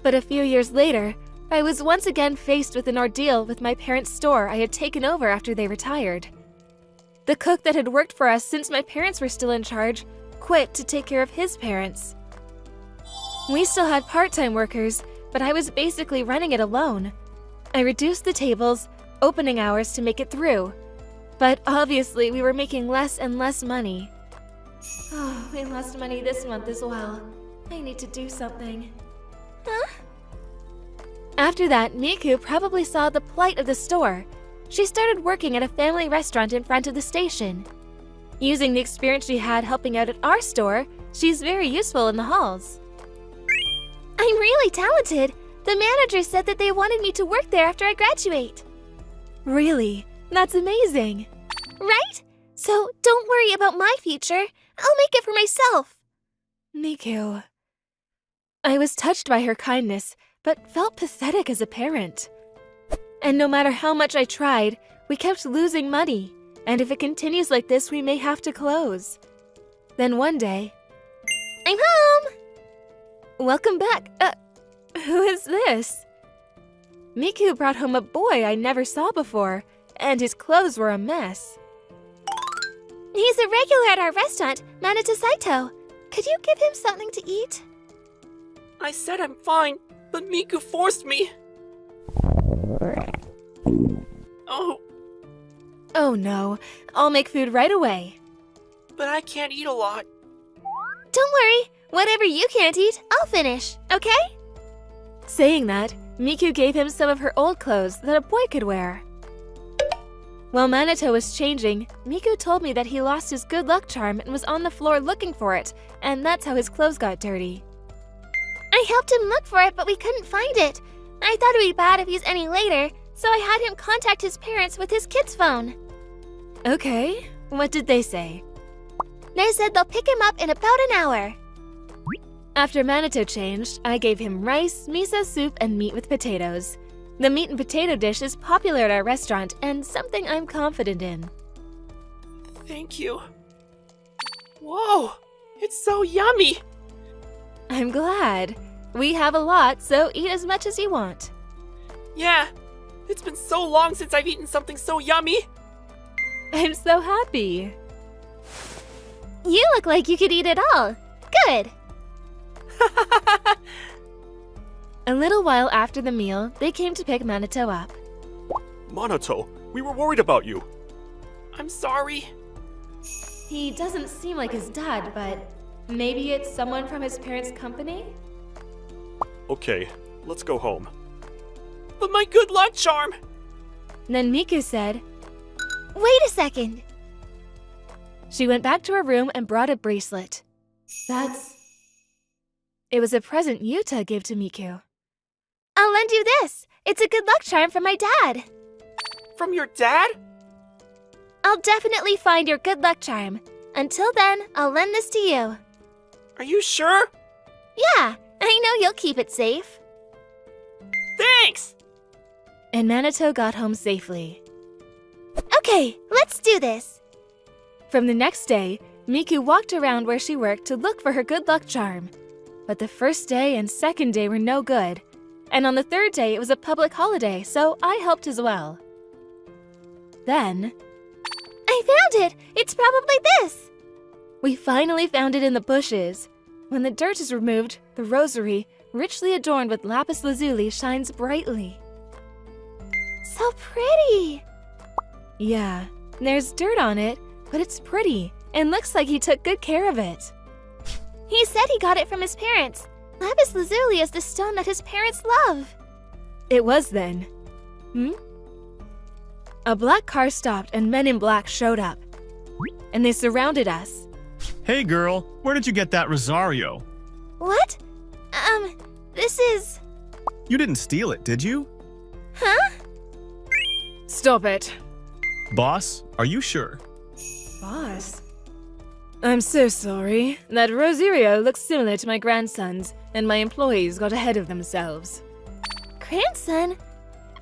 But a few years later, I was once again faced with an ordeal with my parents' store I had taken over after they retired. The cook that had worked for us since my parents were still in charge quit to take care of his parents. We still had part-time workers, but I was basically running it alone. I reduced the tables, opening hours to make it through. But obviously we were making less and less money. Oh, we lost money this month as well. I need to do something. Huh? After that, Miku probably saw the plight of the store. She started working at a family restaurant in front of the station. Using the experience she had helping out at our store, she's very useful in the halls. I'm really talented. The manager said that they wanted me to work there after I graduate. Really? That's amazing. Right? So don't worry about my future. I'll make it for myself. Miku. I was touched by her kindness, but felt pathetic as a parent. And no matter how much I tried, we kept losing money. And if it continues like this, we may have to close. Then one day... I'm home! Welcome back. Who is this? Miku brought home a boy I never saw before, and his clothes were a mess. He's a regular at our restaurant, Manata Saito. Could you give him something to eat? I said I'm fine, but Miku forced me. Oh, Oh no, I'll make food right away. but I can't eat a lot. Don't worry. Whatever you can't eat, I'll finish, okay? Saying that, Miku gave him some of her old clothes that a boy could wear. While Minato was changing, Miku told me that he lost his good luck charm and was on the floor looking for it, and that's how his clothes got dirty. I helped him look for it, but we couldn't find it. I thought it would be bad if he's any later, so I had him contact his parents with his kid's phone. Okay, what did they say? They said they'll pick him up in about an hour. After Minato changed, I gave him rice, miso soup, and meat with potatoes. The meat and potato dish is popular at our restaurant and something I'm confident in. Thank you. Whoa, it's so yummy. I'm glad. We have a lot, so eat as much as you want. Yeah, it's been so long since I've eaten something so yummy. I'm so happy. You look like you could eat it all. Good. A little while after the meal, they came to pick Minato up. Minato, we were worried about you. I'm sorry. He doesn't seem like his dad, but maybe it's someone from his parents' company? Okay, let's go home. But my good luck charm! Then Miku said, Wait a second. she went back to her room and brought a bracelet. It was a present Yuta gave to Miku. I'll lend you this. It's a good luck charm from my dad. From your dad? I'll definitely find your good luck charm. Until then, I'll lend this to you. Are you sure? Yeah, I know you'll keep it safe. Thanks! And Minato got home safely. Okay, let's do this. From the next day, Miku walked around where she worked to look for her good luck charm. But the first day and second day were no good. And on the third day, it was a public holiday, so I helped as well. Then, I found it! It's probably this! we finally found it in the bushes. When the dirt is removed, the rosary, richly adorned with lapis lazuli, shines brightly. So pretty! Yeah, there's dirt on it, but it's pretty and looks like he took good care of it. He said he got it from his parents. Lapis lazuli is the stone that his parents love. It was then. A black car stopped and men in black showed up. And they surrounded us. Hey girl, where did you get that Rosario? What? This is... You didn't steal it, did you? Huh? Stop it. Boss, are you sure? Boss? I'm so sorry. That Rosario looks similar to my grandson's, and my employees got ahead of themselves. Grandson?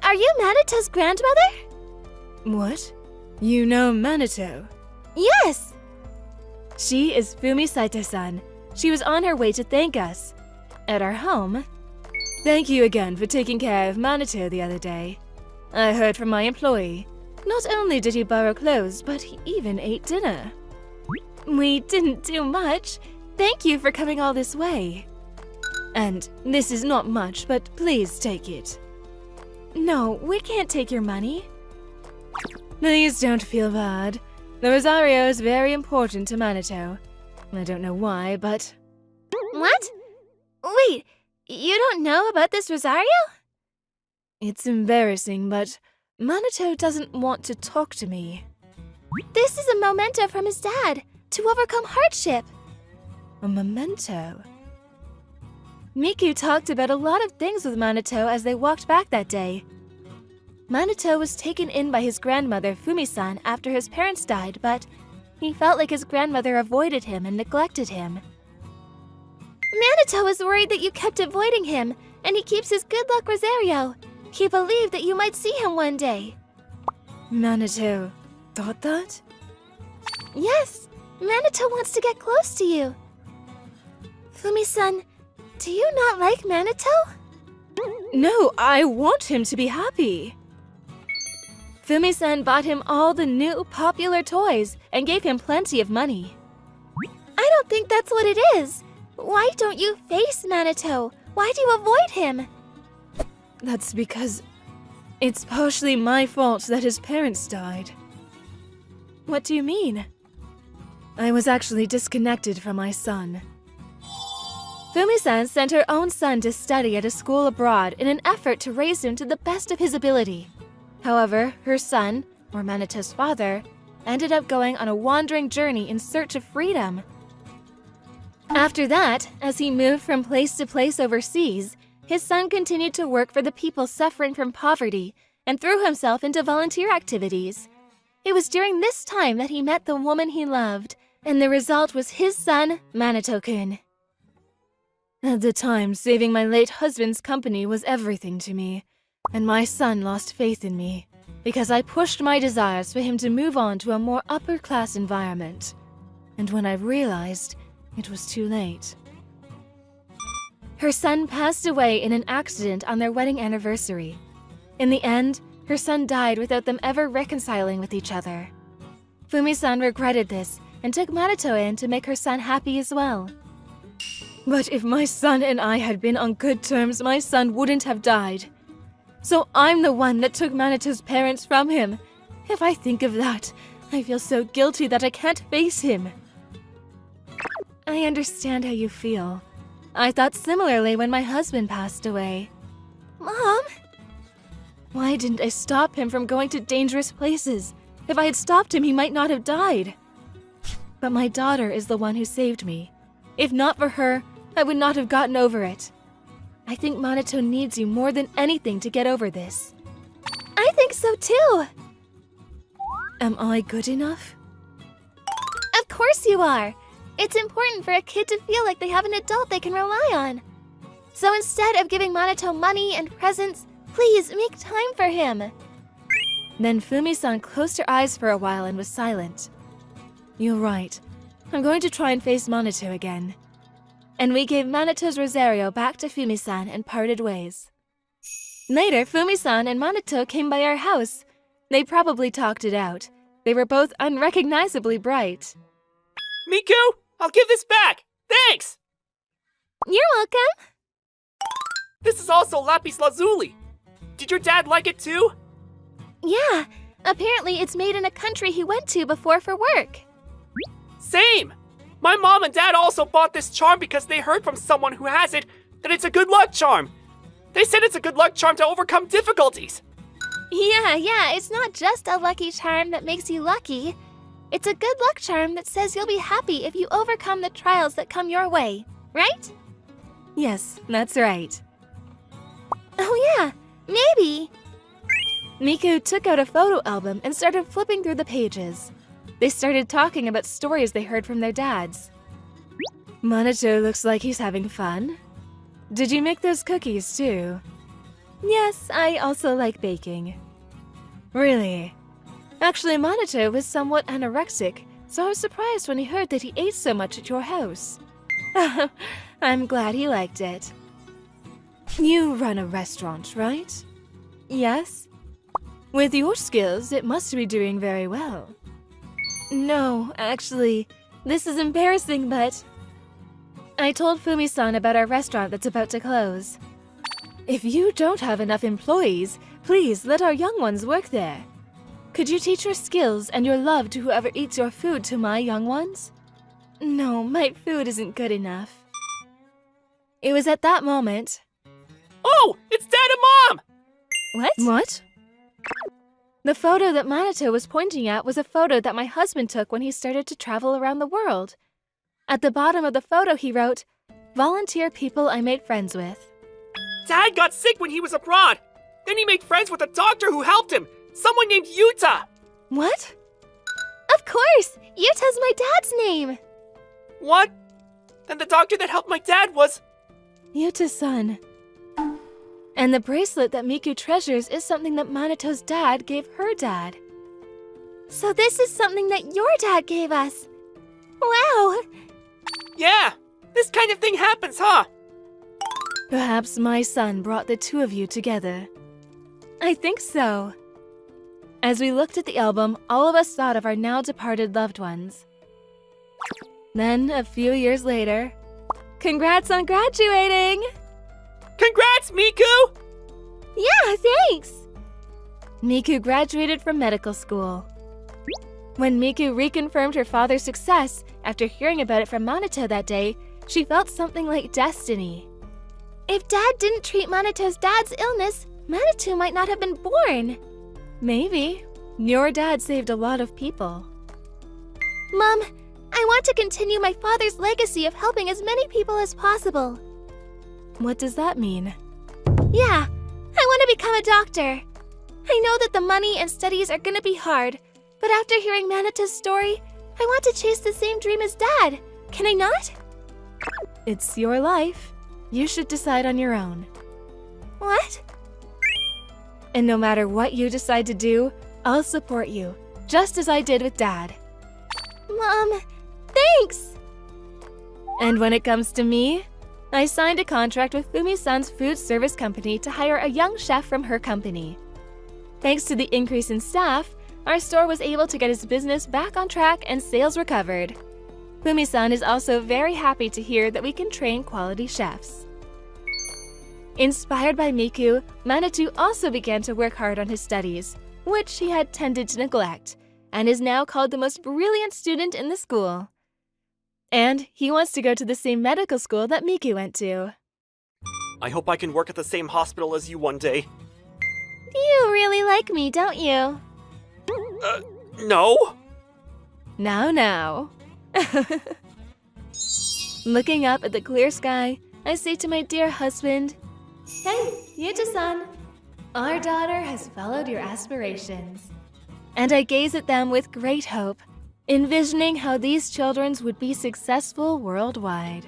Are you Manito's grandmother? What? You know Manito? Yes! She is Fumi Saito-san. She was on her way to thank us. At our home. Thank you again for taking care of Manito the other day. I heard from my employee. Not only did he borrow clothes, but he even ate dinner. We didn't do much. Thank you for coming all this way. And this is not much, but please take it. No, we can't take your money. Please don't feel bad. The Rosario is very important to Manito. I don't know why, but... What? Wait, you don't know about this Rosario? It's embarrassing, but Manito doesn't want to talk to me. This is a memento from his dad, to overcome hardship. A memento? Miku talked about a lot of things with Manito as they walked back that day. Manito was taken in by his grandmother, Fumi-san, after his parents died, but he felt like his grandmother avoided him and neglected him. Manito was worried that you kept avoiding him, and he keeps his good luck Rosario. He believed that you might see him one day. Manito thought that? Yes, Manito wants to get close to you. Fumi-san, do you not like Manito? No, I want him to be happy. Fumi-san bought him all the new popular toys and gave him plenty of money. I don't think that's what it is. Why don't you face Manito? Why do you avoid him? That's because it's partially my fault that his parents died. What do you mean? I was actually disconnected from my son. Fumi-san sent her own son to study at a school abroad in an effort to raise him to the best of his ability. However, her son, or Manito's father, ended up going on a wandering journey in search of freedom. After that, as he moved from place to place overseas, his son continued to work for the people suffering from poverty and threw himself into volunteer activities. It was during this time that he met the woman he loved, and the result was his son, Manito-kun. At the time, saving my late husband's company was everything to me, and my son lost faith in me because I pushed my desires for him to move on to a more upper-class environment. And when I realized, it was too late. Her son passed away in an accident on their wedding anniversary. In the end, her son died without them ever reconciling with each other. Fumi-san regretted this and took Manito in to make her son happy as well. But if my son and I had been on good terms, my son wouldn't have died. So I'm the one that took Manito's parents from him. If I think of that, I feel so guilty that I can't face him. I understand how you feel. I thought similarly when my husband passed away. Mom? Why didn't I stop him from going to dangerous places? If I had stopped him, he might not have died. But my daughter is the one who saved me. If not for her, I would not have gotten over it. I think Manito needs you more than anything to get over this. I think so too. Am I good enough? Of course you are. It's important for a kid to feel like they have an adult they can rely on. So instead of giving Manito money and presents, please make time for him. Then Fumi-san closed her eyes for a while and was silent. You're right. I'm going to try and face Manito again. And we gave Manito's Rosario back to Fumi-san and parted ways. Later, Fumi-san and Manito came by our house. They probably talked it out. They were both unrecognizably bright. Miku, I'll give this back! Thanks! You're welcome. This is also lapis lazuli. Did your dad like it too? Yeah, apparently it's made in a country he went to before for work. Same! My mom and dad also bought this charm because they heard from someone who has it that it's a good luck charm. They said it's a good luck charm to overcome difficulties. Yeah, it's not just a lucky charm that makes you lucky. It's a good luck charm that says you'll be happy if you overcome the trials that come your way, right? Yes, that's right. Oh yeah, maybe. Miku took out a photo album and started flipping through the pages. They started talking about stories they heard from their dads. Minato looks like he's having fun. Did you make those cookies too? Yes, I also like baking. Really? Actually, Minato was somewhat anorexic, so I was surprised when he heard that he ate so much at your house. I'm glad he liked it. You run a restaurant, right? Yes. With your skills, it must be doing very well. No, actually, this is embarrassing, but... I told Fumi-san about our restaurant that's about to close. If you don't have enough employees, please let our young ones work there. Could you teach your skills and your love to whoever eats your food to my young ones? No, my food isn't good enough. It was at that moment... Oh, it's Dad and Mom! What? The photo that Minato was pointing at was a photo that my husband took when he started to travel around the world. At the bottom of the photo he wrote, "Volunteer people I made friends with." Dad got sick when he was abroad. Then he made friends with a doctor who helped him. Someone named Yuta. What? Of course! Yuta's my dad's name! What? Then the doctor that helped my dad was... Yuta-san. And the bracelet that Miku treasures is something that Manato's dad gave her dad. So this is something that your dad gave us. Wow! Yeah, this kind of thing happens, huh? Perhaps my son brought the two of you together. I think so. As we looked at the album, all of us thought of our now departed loved ones. Then, a few years later, congrats on graduating! Congrats, Miku! Yeah, thanks! Miku graduated from medical school. When Miku reconfirmed her father's success after hearing about it from Minato that day, she felt something like destiny. If Dad didn't treat Manato's dad's illness, Minato might not have been born. Maybe. Your dad saved a lot of people. Mom, I want to continue my father's legacy of helping as many people as possible. What does that mean? Yeah, I want to become a doctor. I know that the money and studies are gonna be hard, but after hearing Manato's story, I want to chase the same dream as Dad. Can I not? It's your life. You should decide on your own. What? And no matter what you decide to do, I'll support you, just as I did with Dad. Mom, thanks! And when it comes to me, I signed a contract with Fumi-san's food service company to hire a young chef from her company. Thanks to the increase in staff, our store was able to get its business back on track and sales recovered. Fumi-san is also very happy to hear that we can train quality chefs. Inspired by Miku, Minato also began to work hard on his studies, which he had tended to neglect, and is now called the most brilliant student in the school. And he wants to go to the same medical school that Miku went to. I hope I can work at the same hospital as you one day. You really like me, don't you? No? Now. Looking up at the clear sky, I say to my dear husband, "Hey, Yuta-san, our daughter has followed your aspirations." And I gaze at them with great hope, envisioning how these children would be successful worldwide.